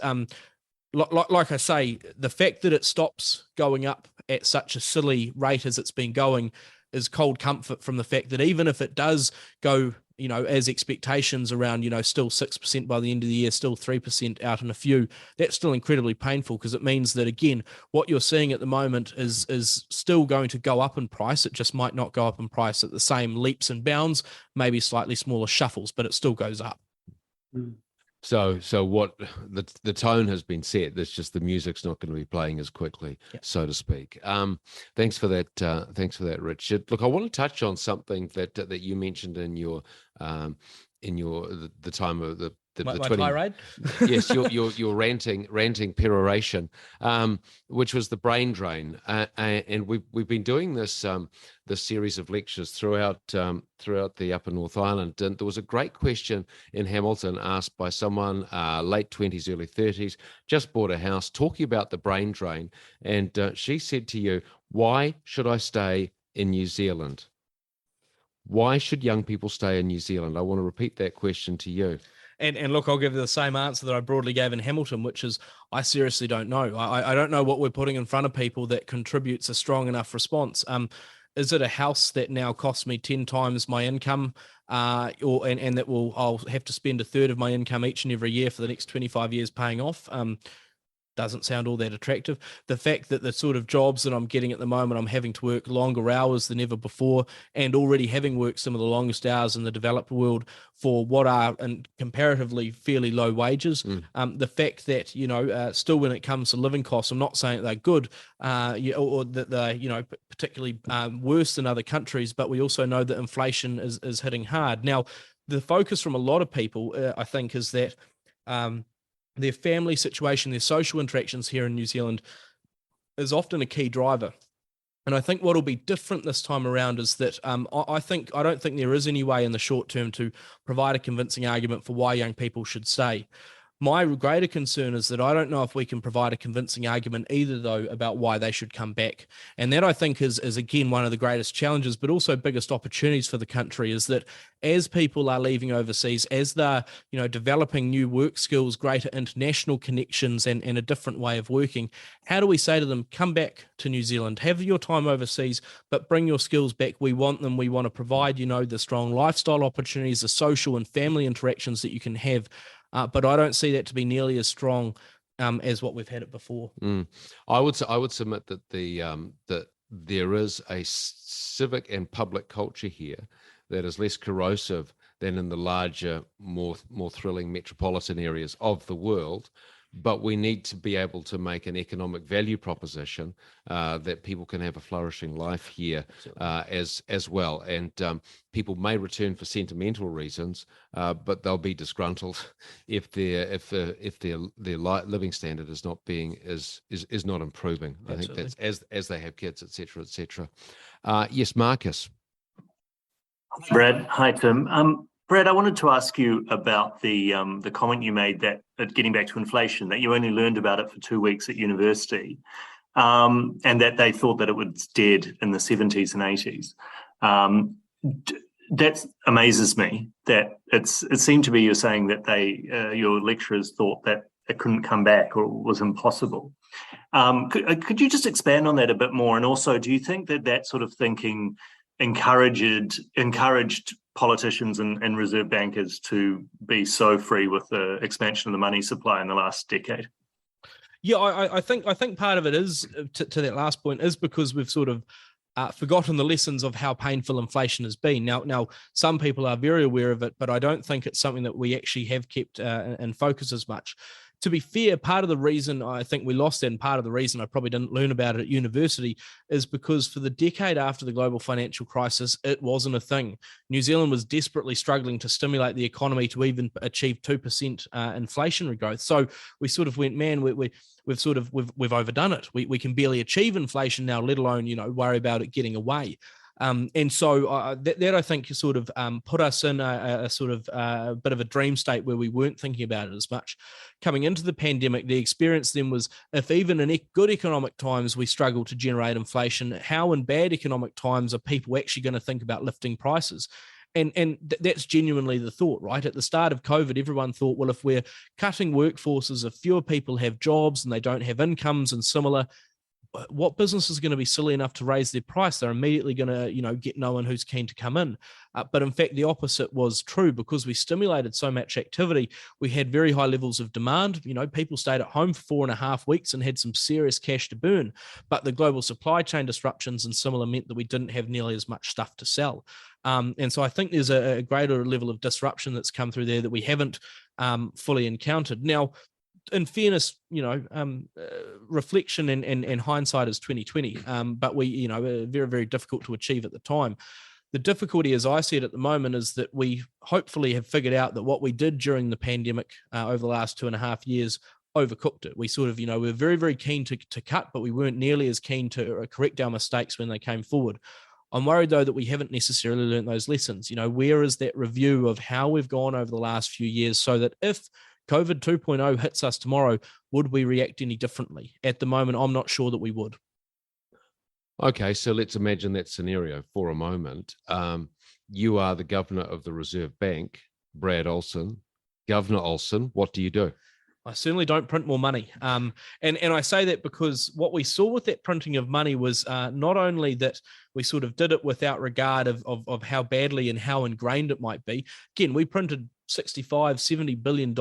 Speaker 2: like I say, the fact that it stops going up at such a silly rate as it's been going is cold comfort from the fact that even if it does go, as expectations around, still 6% by the end of the year, still 3% out in a few, that's still incredibly painful because it means that, again, what you're seeing at the moment is still going to go up in price. It just might not go up in price at the same leaps and bounds, maybe slightly smaller shuffles, but it still goes up.
Speaker 3: So what the tone has been set. There's just the music's not going to be playing as quickly, so to speak. Thanks for that. Thanks for that, Richard. Look, I want to touch on something that you mentioned in your the time of the
Speaker 2: my
Speaker 3: 20
Speaker 2: tirade.
Speaker 3: Yes, your ranting peroration, which was the brain drain, and we've been doing this series of lectures throughout the Upper North Island. And there was a great question in Hamilton asked by someone late 20s, early 30s, just bought a house, talking about the brain drain, and she said to you, "Why should I stay in New Zealand? Why should young people stay in New Zealand?" I want to repeat that question to you.
Speaker 2: And look, I'll give you the same answer that I broadly gave in Hamilton, which is I seriously don't know. I don't know what we're putting in front of people that contributes a strong enough response. Is it a house that now costs me 10 times my income, and that I'll have to spend a third of my income each and every year for the next 25 years paying off? Doesn't sound all that attractive. The fact that the sort of jobs that I'm getting at the moment, I'm having to work longer hours than ever before, and already having worked some of the longest hours in the developed world for what are comparatively fairly low wages. The fact that, still when it comes to living costs, I'm not saying that they're good, or that they're, particularly worse than other countries, but we also know that inflation is hitting hard. Now, the focus from a lot of people, I think, is that their family situation, their social interactions here in New Zealand is often a key driver. And I think what will be different this time around is that I don't think there is any way in the short term to provide a convincing argument for why young people should stay. My greater concern is that I don't know if we can provide a convincing argument either, though, about why they should come back. And that, I think, is again, one of the greatest challenges, but also biggest opportunities for the country, is that as people are leaving overseas, as they're, developing new work skills, greater international connections, and a different way of working, how do we say to them, come back to New Zealand, have your time overseas, but bring your skills back. We want them. We want to provide, the strong lifestyle opportunities, the social and family interactions that you can have. But I don't see that to be nearly as strong as what we've had it before.
Speaker 3: I would submit that that there is a civic and public culture here that is less corrosive than in the larger, more thrilling metropolitan areas of the world. But we need to be able to make an economic value proposition that people can have a flourishing life here as well. And people may return for sentimental reasons, but they'll be disgruntled if their living standard is not improving.
Speaker 2: Absolutely.
Speaker 3: I think that's as they have kids, etc., etc. Yes, Marcus.
Speaker 6: Brad, hi Tim. Brad, I wanted to ask you about the comment you made that getting back to inflation, that you only learned about it for 2 weeks at university, and that they thought that it was dead in the 70s and 80s. That amazes me. That it seemed to be you're saying that your lecturers thought that it couldn't come back or was impossible. Could you just expand on that a bit more? And also, do you think that sort of thinking encouraged politicians and reserve bankers to be so free with the expansion of the money supply in the last decade?
Speaker 2: Yeah, I think part of it is to that last point is because we've sort of forgotten the lessons of how painful inflation has been. Now, some people are very aware of it, but I don't think it's something that we actually have kept in focus as much. To be fair, part of the reason I think we lost it, and part of the reason I probably didn't learn about it at university, is because for the decade after the global financial crisis, it wasn't a thing. New Zealand was desperately struggling to stimulate the economy to even achieve 2% inflationary growth. So we sort of went, man, we've overdone it. We can barely achieve inflation now, let alone worry about it getting away. And so that I think sort of put us in a sort of a bit of a dream state where we weren't thinking about it as much. Coming into the pandemic, the experience then was, if even in good economic times we struggle to generate inflation, how in bad economic times are people actually going to think about lifting prices? And that's genuinely the thought, right? At the start of COVID, everyone thought, well, if we're cutting workforces, if fewer people have jobs and they don't have incomes and similar, what business is going to be silly enough to raise their price? They're immediately going to, get no one who's keen to come in. But in fact, the opposite was true, because we stimulated so much activity. We had very high levels of demand. People stayed at home for 4.5 weeks and had some serious cash to burn. But the global supply chain disruptions and similar meant that we didn't have nearly as much stuff to sell. And so I think there's a greater level of disruption that's come through there that we haven't fully encountered. Now, in fairness, reflection and hindsight is 2020, but we, very, very difficult to achieve at the time. The difficulty, as I see it at the moment, is that we hopefully have figured out that what we did during the pandemic over the last 2.5 years overcooked it. We sort of, we're very, very keen to cut, but we weren't nearly as keen to correct our mistakes when they came forward. I'm worried, though, that we haven't necessarily learned those lessons. Where is that review of how we've gone over the last few years, so that if COVID 2.0 hits us tomorrow, would we react any differently? At the moment, I'm not sure that we would.
Speaker 3: Okay, so let's imagine that scenario for a moment. You are the governor of the Reserve Bank, Brad Olsen. Governor Olsen, what do you do?
Speaker 2: I certainly don't print more money. And I say that because what we saw with that printing of money was not only that we sort of did it without regard of how badly and how ingrained it might be. Again, we printed $65-70 billion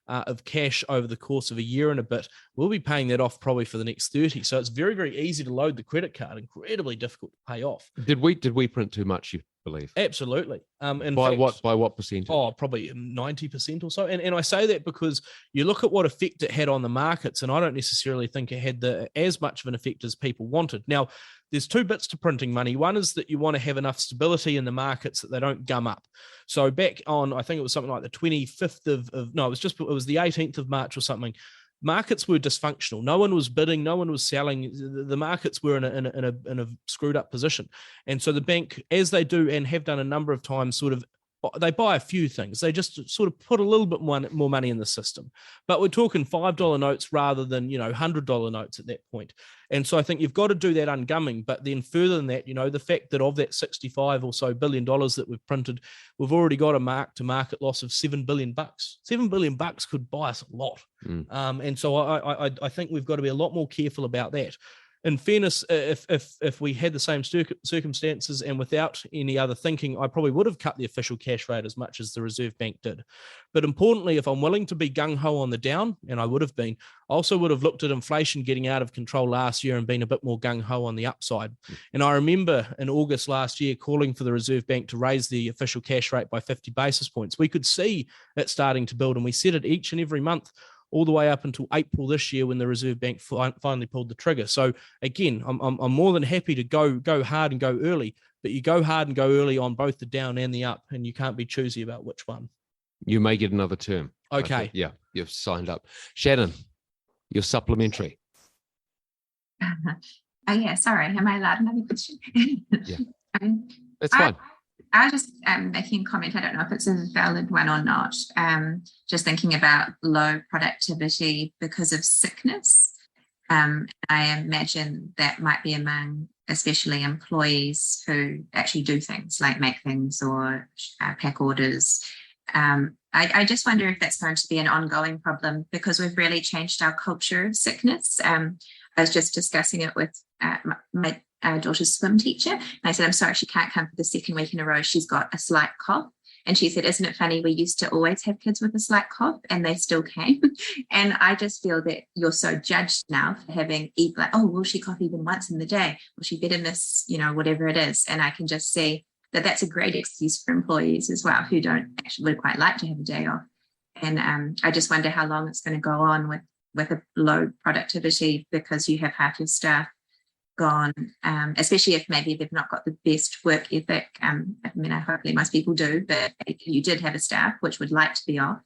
Speaker 2: of cash over the course of a year and a bit. We'll be paying that off probably for the next 30. So it's very, very easy to load the credit card, incredibly difficult to pay off.
Speaker 3: Did we print too much, you believe?
Speaker 2: Absolutely.
Speaker 3: By what percentage?
Speaker 2: Oh, probably 90% or so. And I say that because you look at what effect it had on the markets, and I don't necessarily think it had as much of an effect as people wanted. Now, there's two bits to printing money. One is that you want to have enough stability in the markets that they don't gum up. So back on, I think it was something like the 25th it was the 18th of March or something. Markets were dysfunctional. No one was bidding. No one was selling. The markets were in a screwed up position. And so the bank, as they do and have done a number of times, they buy a few things. They just sort of put a little bit more money in the system. But we're talking $5 notes rather than, $100 notes at that point. And so I think you've got to do that ungumming. But then further than that, the fact that of that $65 or so billion that we've printed, we've already got a mark-to-market loss of $7 billion. $7 billion could buy us a lot. And so I think we've got to be a lot more careful about that. In fairness, if we had the same circumstances and without any other thinking, I probably would have cut the official cash rate as much as the Reserve Bank did. But importantly, if I'm willing to be gung-ho on the down, and I would have been, I also would have looked at inflation getting out of control last year and been a bit more gung-ho on the upside. And I remember in August last year calling for the Reserve Bank to raise the official cash rate by 50 basis points. We could see it starting to build, and we said it each and every month, all the way up until April this year when the Reserve Bank finally pulled the trigger. So again, I'm more than happy to go hard and go early, but you go hard and go early on both the down and the up, and you can't be choosy about which one.
Speaker 3: You may get another term.
Speaker 2: Okay.
Speaker 3: Yeah, you've signed up. Shannon, you're supplementary.
Speaker 4: Oh yeah, sorry. Am I allowed another question?
Speaker 3: Yeah, that's fine.
Speaker 4: I was just making a comment. I don't know if it's a valid one or not. Just thinking about low productivity because of sickness. I imagine that might be among especially employees who actually do things like make things or pack orders. I just wonder if that's going to be an ongoing problem because we've really changed our culture of sickness. I was just discussing it with my daughter's swim teacher. And I said, I'm sorry, she can't come for the second week in a row. She's got a slight cough. And she said, isn't it funny? We used to always have kids with a slight cough and they still came. And I just feel that you're so judged now for having, like, oh, will she cough even once in the day? Will she better miss, whatever it is? And I can just see that that's a great excuse for employees as well, who don't actually would quite like to have a day off. And I just wonder how long it's going to go on with a low productivity because you have half your staff gone, especially if maybe they've not got the best work ethic. Hopefully most people do, but if you did have a staff which would like to be off,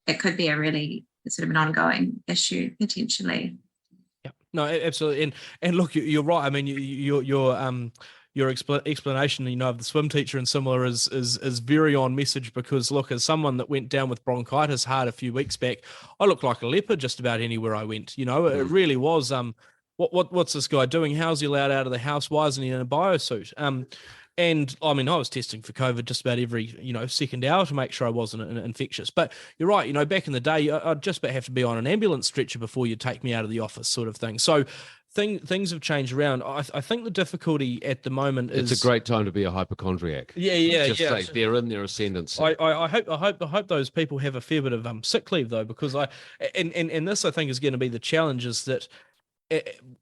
Speaker 4: it could be a really sort of an ongoing issue potentially.
Speaker 2: Yeah, no, absolutely. And look, you're right. I mean, your explanation, of the swim teacher and similar is very on message because look, as someone that went down with bronchitis hard a few weeks back, I looked like a leopard just about anywhere I went. It really was. What's this guy doing? How's he allowed out of the house? Why isn't he in a biosuit? And I mean, I was testing for COVID just about every, second hour to make sure I wasn't infectious. But you're right, back in the day, I'd just about have to be on an ambulance stretcher before you take me out of the office sort of thing. So things have changed around. I think the difficulty at the moment is... It's
Speaker 3: a great time to be a hypochondriac.
Speaker 2: Yeah.
Speaker 3: Say they're in their ascendancy.
Speaker 2: I hope those people have a fair bit of sick leave though, because this I think is going to be the challenge is that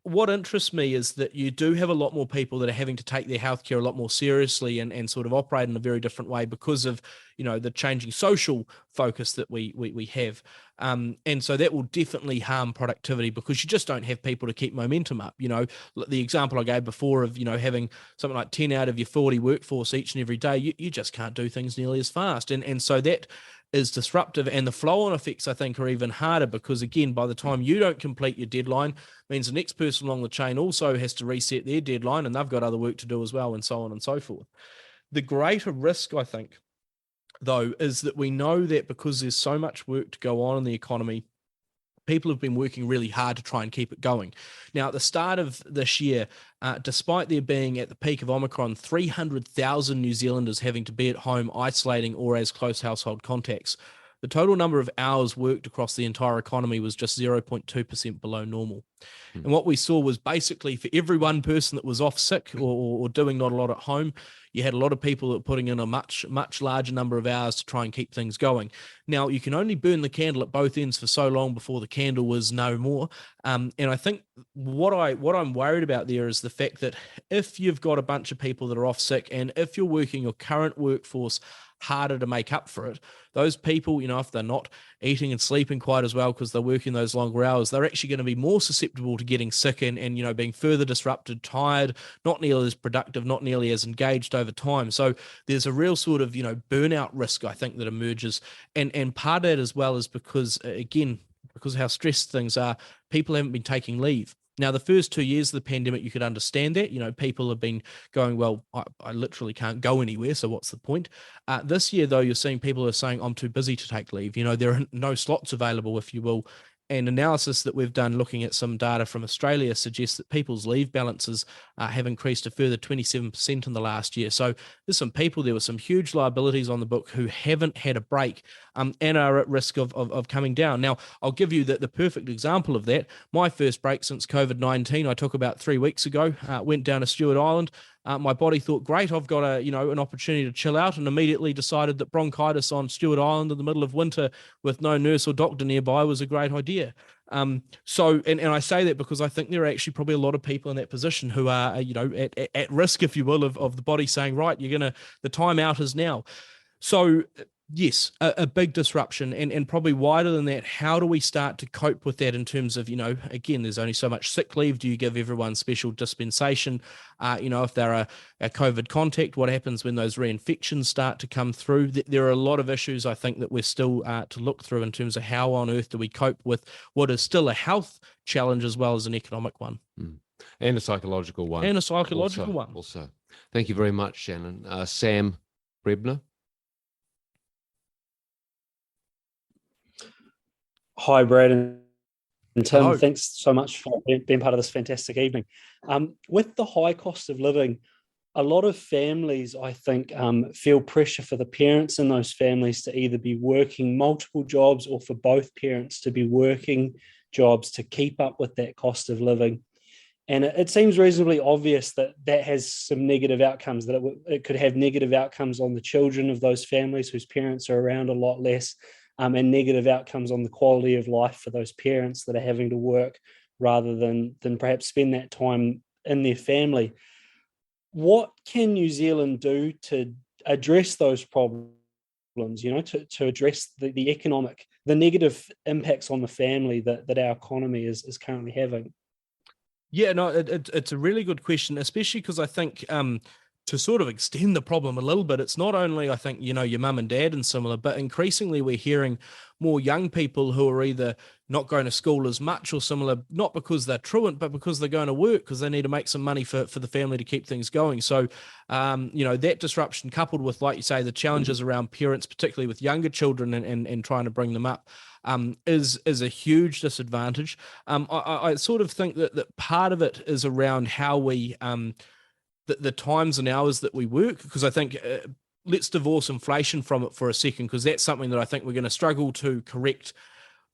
Speaker 2: what interests me is that you do have a lot more people that are having to take their healthcare a lot more seriously and sort of operate in a very different way because of, the changing social focus that we have. And so that will definitely harm productivity because you just don't have people to keep momentum up. The example I gave before of, having something like 10 out of your 40 workforce each and every day, you just can't do things nearly as fast. And so that is disruptive, and the flow-on effects, I think, are even harder because, again, by the time you don't complete your deadline, means the next person along the chain also has to reset their deadline, and they've got other work to do as well, and so on and so forth. The greater risk, I think, though, is that we know that because there's so much work to go on in the economy, people have been working really hard to try and keep it going. Now, at the start of this year, despite there being at the peak of Omicron, 300,000 New Zealanders having to be at home isolating or as close household contacts, the total number of hours worked across the entire economy was just 0.2% below normal. And what we saw was basically for every one person that was off sick or doing not a lot at home, you had a lot of people that were putting in a much, much larger number of hours to try and keep things going. Now, you can only burn the candle at both ends for so long before the candle was no more. And I think what I'm worried about there is the fact that if you've got a bunch of people that are off sick and if you're working your current workforce harder to make up for it, those people, if they're not eating and sleeping quite as well because they're working those longer hours, they're actually going to be more susceptible to getting sick and being further disrupted, tired, not nearly as productive, not nearly as engaged over time. So there's a real sort of, burnout risk, I think, that emerges. And part of it as well is because, again, because of how stressed things are, people haven't been taking leave. Now, the first 2 years of the pandemic, you could understand that. People have been going, well, I literally can't go anywhere, so what's the point? This year, though, you're seeing people are saying, I'm too busy to take leave. There are no slots available, if you will. And analysis that we've done looking at some data from Australia suggests that people's leave balances have increased a further 27% in the last year. So there's some people, there were some huge liabilities on the book who haven't had a break and are at risk of coming down. Now, I'll give you the perfect example of that. My first break since COVID-19, I took about 3 weeks ago, went down to Stewart Island. My body thought, great, I've got an opportunity to chill out, and immediately decided that bronchitis on Stewart Island in the middle of winter with no nurse or doctor nearby was a great idea. So I say that because I think there are actually probably a lot of people in that position who are, at risk, if you will, of the body saying, right, the time out is now. So yes, a big disruption, and probably wider than that. How do we start to cope with that in terms of, again, there's only so much sick leave. Do you give everyone special dispensation? If they're a COVID contact, what happens when those reinfections start to come through? There are a lot of issues, I think, that we're still to look through in terms of how on earth do we cope with what is still a health challenge as well as an economic one.
Speaker 3: And a psychological one. Also. Thank you very much, Shannon. Sam Brebner.
Speaker 7: Hi, Brad and Tim.
Speaker 2: Hello.
Speaker 7: Thanks so much for being part of this fantastic evening. With the high cost of living, a lot of families, I think, feel pressure for the parents in those families to either be working multiple jobs or for both parents to be working jobs to keep up with that cost of living. And it seems reasonably obvious that has some negative outcomes, that it could have negative outcomes on the children of those families whose parents are around a lot less. And negative outcomes on the quality of life for those parents that are having to work rather than perhaps spend that time in their family. What can New Zealand do to address those problems, to address the negative impacts on the family that our economy is currently having?
Speaker 2: Yeah, no, it's a really good question, especially because I think to sort of extend the problem a little bit, it's not only, I think, your mum and dad and similar, but increasingly we're hearing more young people who are either not going to school as much or similar, not because they're truant, but because they're going to work because they need to make some money for the family to keep things going. So, that disruption coupled with, like you say, the challenges around parents, particularly with younger children and trying to bring them up, is a huge disadvantage. I sort of think that part of it is around how we the times and hours that we work, because I think let's divorce inflation from it for a second, because that's something that I think we're going to struggle to correct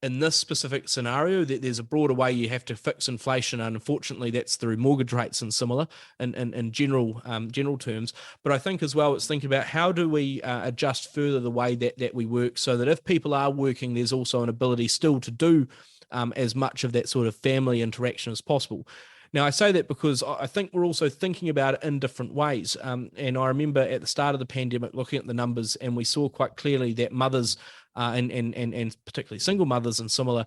Speaker 2: in this specific scenario, that there's a broader way you have to fix inflation, and unfortunately, that's through mortgage rates and similar, in general terms. But I think as well, it's thinking about how do we adjust further the way that we work, so that if people are working, there's also an ability still to do as much of that sort of family interaction as possible. Now, I say that because I think we're also thinking about it in different ways. And I remember at the start of the pandemic looking at the numbers, and we saw quite clearly that mothers and particularly single mothers and similar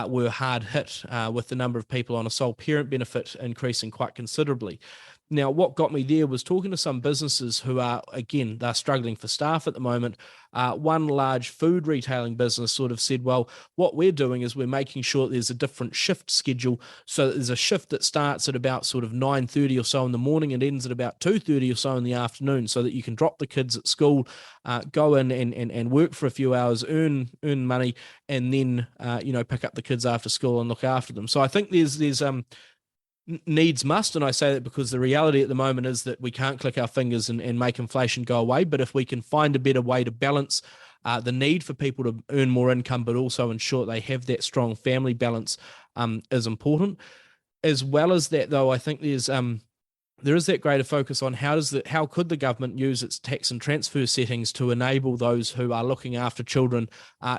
Speaker 2: were hard hit with the number of people on a sole parent benefit increasing quite considerably. Now, what got me there was talking to some businesses who are, again, they're struggling for staff at the moment. One large food retailing business sort of said, well, what we're doing is we're making sure that there's a different shift schedule. So there's a shift that starts at about sort of 9:30 or so in the morning and ends at about 2:30 or so in the afternoon, so that you can drop the kids at school, go in and work for a few hours, earn money, and then, pick up the kids after school and look after them. So I think there's needs must, and I say that because the reality at the moment is that we can't click our fingers and make inflation go away. But if we can find a better way to balance the need for people to earn more income, but also ensure they have that strong family balance, is important. As well as that, though, I think there is that greater focus on how could the government use its tax and transfer settings to enable those who are looking after children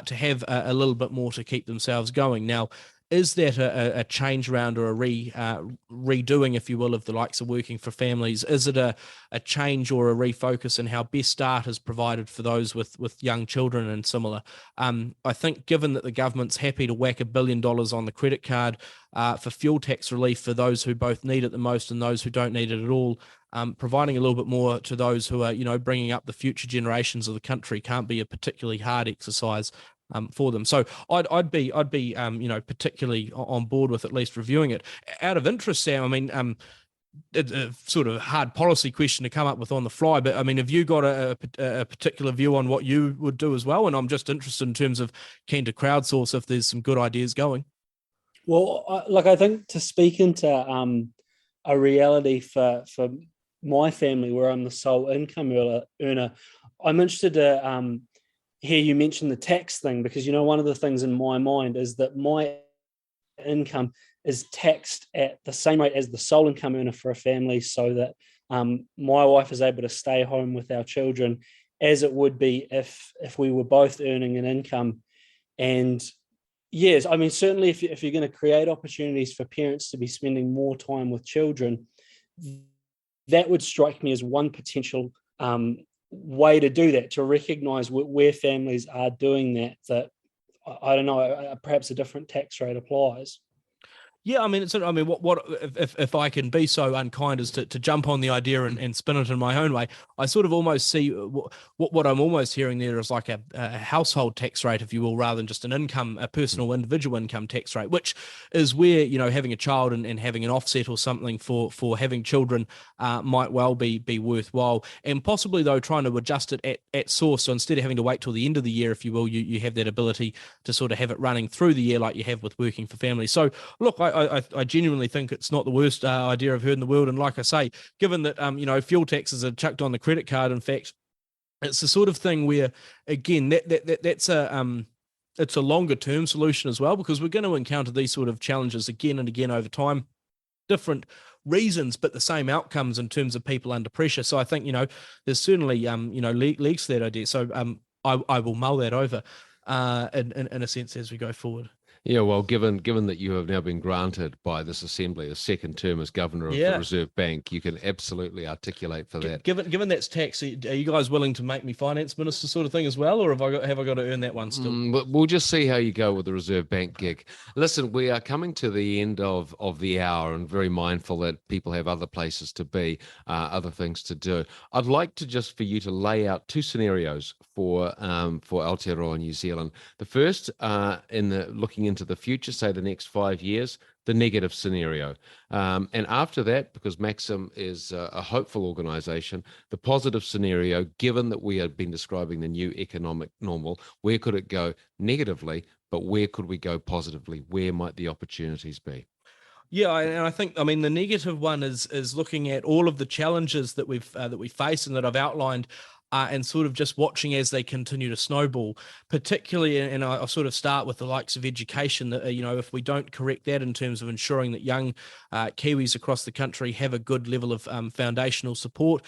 Speaker 2: to have a little bit more to keep themselves going. Now, is that a change round or a redoing, if you will, of the likes of working for families? Is it a change or a refocus in how Best Start is provided for those with young children and similar? I think given that the government's happy to whack $1 billion on the credit card for fuel tax relief for those who both need it the most and those who don't need it at all, providing a little bit more to those who are, bringing up the future generations of the country can't be a particularly hard exercise for them. So I'd be particularly on board with at least reviewing it. Out of interest, Sam, I mean, it's a sort of hard policy question to come up with on the fly, but I mean, have you got a particular view on what you would do as well? And I'm just interested in terms of keen to crowdsource if there's some good ideas going.
Speaker 7: Well, I think to speak into a reality for my family where I'm the sole income earner, I'm interested to hear you mention the tax thing, because one of the things in my mind is that my income is taxed at the same rate as the sole income earner for a family, so that my wife is able to stay home with our children as it would be if we were both earning an income. And yes, I mean, certainly if you're going to create opportunities for parents to be spending more time with children, that would strike me as one potential way to do that, to recognize where families are doing that I don't know, perhaps a different tax rate applies.
Speaker 2: Yeah, I mean, what if I can be so unkind as to jump on the idea and spin it in my own way? I sort of almost see what I'm almost hearing there is like a household tax rate, if you will, rather than just a personal individual income tax rate, which is where having a child and having an offset or something for having children might well be worthwhile, and possibly though trying to adjust it at source. So instead of having to wait till the end of the year, if you will, you have that ability to sort of have it running through the year like you have with working for families. So look, I genuinely think it's not the worst idea I've heard in the world. And like I say, given that, fuel taxes are chucked on the credit card, in fact, it's the sort of thing where, again, that's it's a longer term solution as well, because we're going to encounter these sort of challenges again and again over time, different reasons, but the same outcomes in terms of people under pressure. So I think, there's certainly, leaks to that idea. So I will mull that over in a sense as we go forward.
Speaker 3: Yeah, well, given that you have now been granted by this assembly a second term as governor of the Reserve Bank, you can absolutely articulate for that.
Speaker 2: Given that's tax, are you guys willing to make me finance minister sort of thing as well, or have I got to earn that one still?
Speaker 3: We'll just see how you go with the Reserve Bank gig. Listen, we are coming to the end of the hour, and very mindful that people have other places to be, other things to do. I'd like to just for you to lay out two scenarios for Aotearoa New Zealand. The first, looking into the future, say the next 5 years, the negative scenario. And after that, because Maxim is a hopeful organisation, the positive scenario, given that we have been describing the new economic normal, where could it go negatively, but where could we go positively? Where might the opportunities be?
Speaker 2: Yeah, and I think, the negative one is looking at all of the challenges that we face and that I've outlined and sort of just watching as they continue to snowball, particularly, and I'll sort of start with the likes of education, that, if we don't correct that in terms of ensuring that young Kiwis across the country have a good level of foundational support,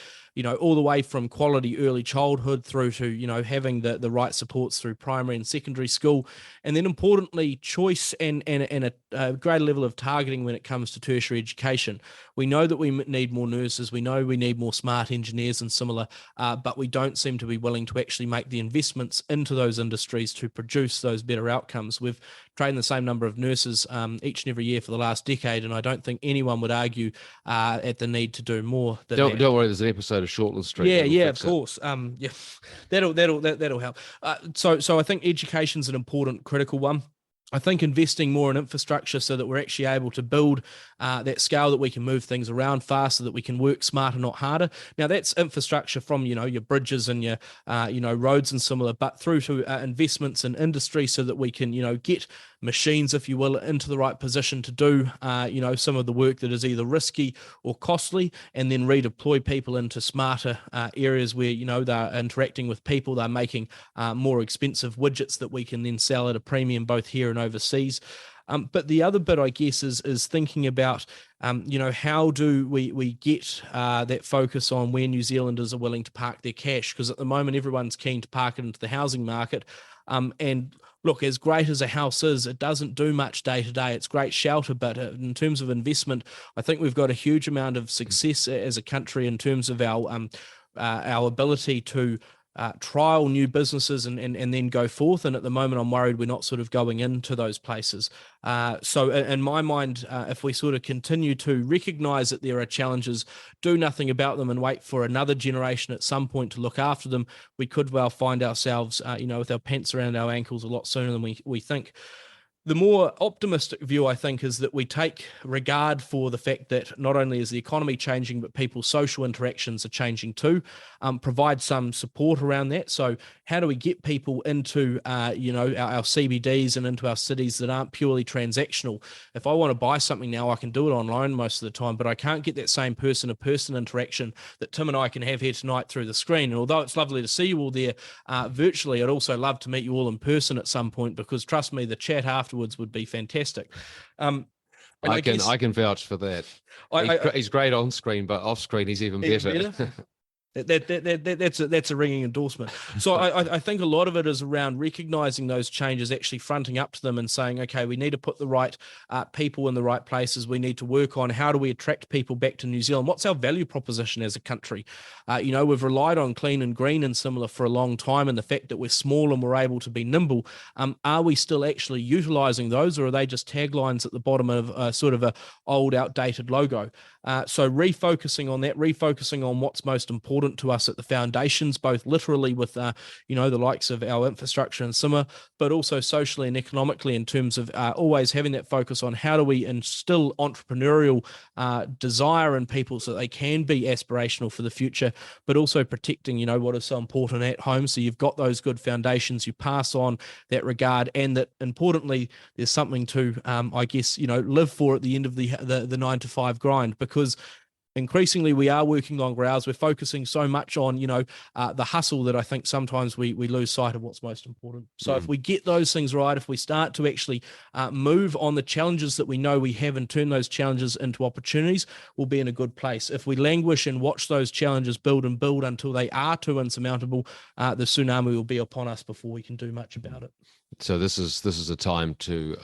Speaker 2: all the way from quality early childhood through to, having the right supports through primary and secondary school. And then importantly, choice and a greater level of targeting when it comes to tertiary education. We know that we need more nurses. We know we need more smart engineers and similar, but we don't seem to be willing to actually make the investments into those industries to produce those better outcomes. We've trained the same number of nurses each and every year for the last decade, and I don't think anyone would argue at the need to do more than that.
Speaker 3: Don't worry, there's an episode of Shortland Street.
Speaker 2: Yeah, of course. Yeah, that'll help. So I think education's an important, critical one. I think investing more in infrastructure so that we're actually able to build that scale, that we can move things around faster, that we can work smarter, not harder. Now, that's infrastructure from, your bridges and your, roads and similar, but through to investments in industry so that we can, get machines, if you will, into the right position to do, some of the work that is either risky or costly, and then redeploy people into smarter areas where, they're interacting with people, they're making more expensive widgets that we can then sell at a premium both here and overseas. But the other bit, I guess, is thinking about, how do we get that focus on where New Zealanders are willing to park their cash? Because at the moment, everyone's keen to park it into the housing market. And look, as great as a house is, it doesn't do much day to day. It's great shelter, but in terms of investment, I think we've got a huge amount of success as a country in terms of our ability to trial new businesses and then go forth. And at the moment, I'm worried we're not sort of going into those places. So in my mind, if we sort of continue to recognize that there are challenges, do nothing about them and wait for another generation at some point to look after them, we could well find ourselves, with our pants around our ankles a lot sooner than we think. The more optimistic view, I think, is that we take regard for the fact that not only is the economy changing, but people's social interactions are changing too. Provide some support around that. So how do we get people into, our CBDs and into our cities that aren't purely transactional? If I want to buy something now, I can do it online most of the time, but I can't get that same person-to-person interaction that Tim and I can have here tonight through the screen. And although it's lovely to see you all there virtually, I'd also love to meet you all in person at some point, because trust me, the chat afterwards would be fantastic.
Speaker 3: I can vouch for that. He's great on screen, but off screen he's even better.
Speaker 2: That's a ringing endorsement. So I think a lot of it is around recognizing those changes, actually fronting up to them and saying, okay, we need to put the right people in the right places. We need to work on how do we attract people back to New Zealand? What's our value proposition as a country? We've relied on clean and green and similar for a long time, and the fact that we're small and we're able to be nimble. Are we still actually utilizing those, or are they just taglines at the bottom of sort of a old, outdated logo? So refocusing on that, refocusing on what's most important to us at the foundations, both literally with, the likes of our infrastructure and similar, but also socially and economically in terms of always having that focus on how do we instill entrepreneurial desire in people so they can be aspirational for the future, but also protecting, what is so important at home. So you've got those good foundations, you pass on that regard, and that importantly, there's something to, live for at the end of the 9-to-5 grind, because increasingly we are working longer hours. We're focusing so much on, the hustle that I think sometimes we lose sight of what's most important. So if we get those things right, if we start to actually move on the challenges that we know we have and turn those challenges into opportunities, we'll be in a good place. If we languish and watch those challenges build and build until they are too insurmountable, the tsunami will be upon us before we can do much about it.
Speaker 3: So this is a time to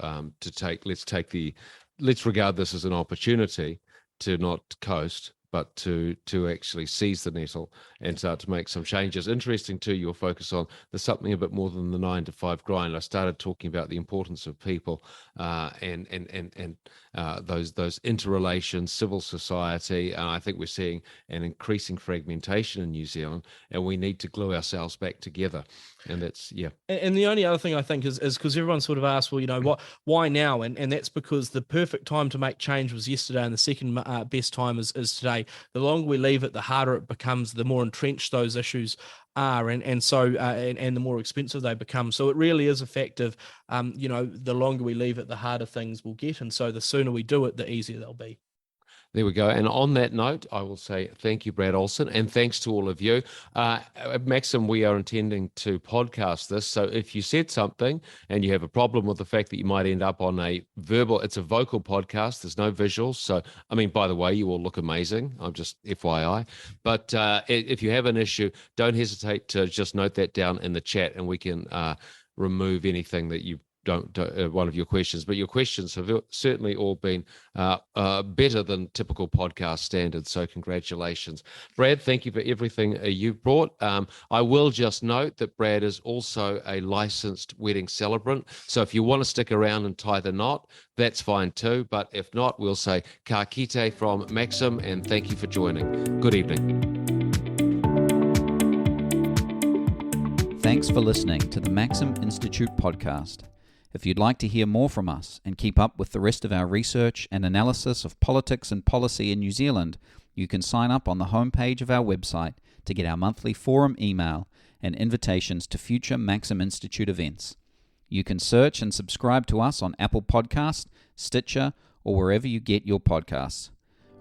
Speaker 3: let's regard this as an opportunity to not coast, but to actually seize the nettle and start to make some changes. Interesting too, your focus on there's something a bit more than the 9-to-5 grind. I started talking about the importance of people and those interrelations, civil society, and I think we're seeing an increasing fragmentation in New Zealand, and we need to glue ourselves back together. And that's And
Speaker 2: the only other thing I think is because everyone sort of asks, well, why now? And that's because the perfect time to make change was yesterday, and the second best time is today. The longer we leave it, the harder it becomes, the more entrenched those issues are, and so the more expensive they become. So it really is a fact of, the longer we leave it, the harder things will get, and so the sooner we do it, the easier they'll be.
Speaker 3: There we go. And on that note, I will say thank you, Brad Olsen, and thanks to all of you. At Maxim, we are intending to podcast this. So if you said something and you have a problem with the fact that you might end up on it's a vocal podcast, there's no visuals. So, I mean, by the way, you all look amazing. I'm just FYI. But if you have an issue, don't hesitate to just note that down in the chat, and we can remove anything that you don't one of your questions. But your questions have certainly all been better than typical podcast standards, so congratulations. Brad, thank you for everything you've brought. I will just note that Brad is also a licensed wedding celebrant, so if you want to stick around and tie the knot, that's fine too. But if not, we'll say ka kite from Maxim, and thank you for joining. Good evening.
Speaker 1: Thanks for listening to the Maxim Institute podcast. If you'd like to hear more from us and keep up with the rest of our research and analysis of politics and policy in New Zealand, you can sign up on the homepage of our website to get our monthly forum email and invitations to future Maxim Institute events. You can search and subscribe to us on Apple Podcasts, Stitcher, or wherever you get your podcasts.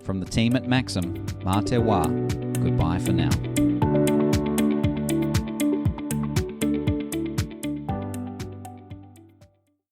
Speaker 1: From the team at Maxim, mā te wā. Goodbye for now.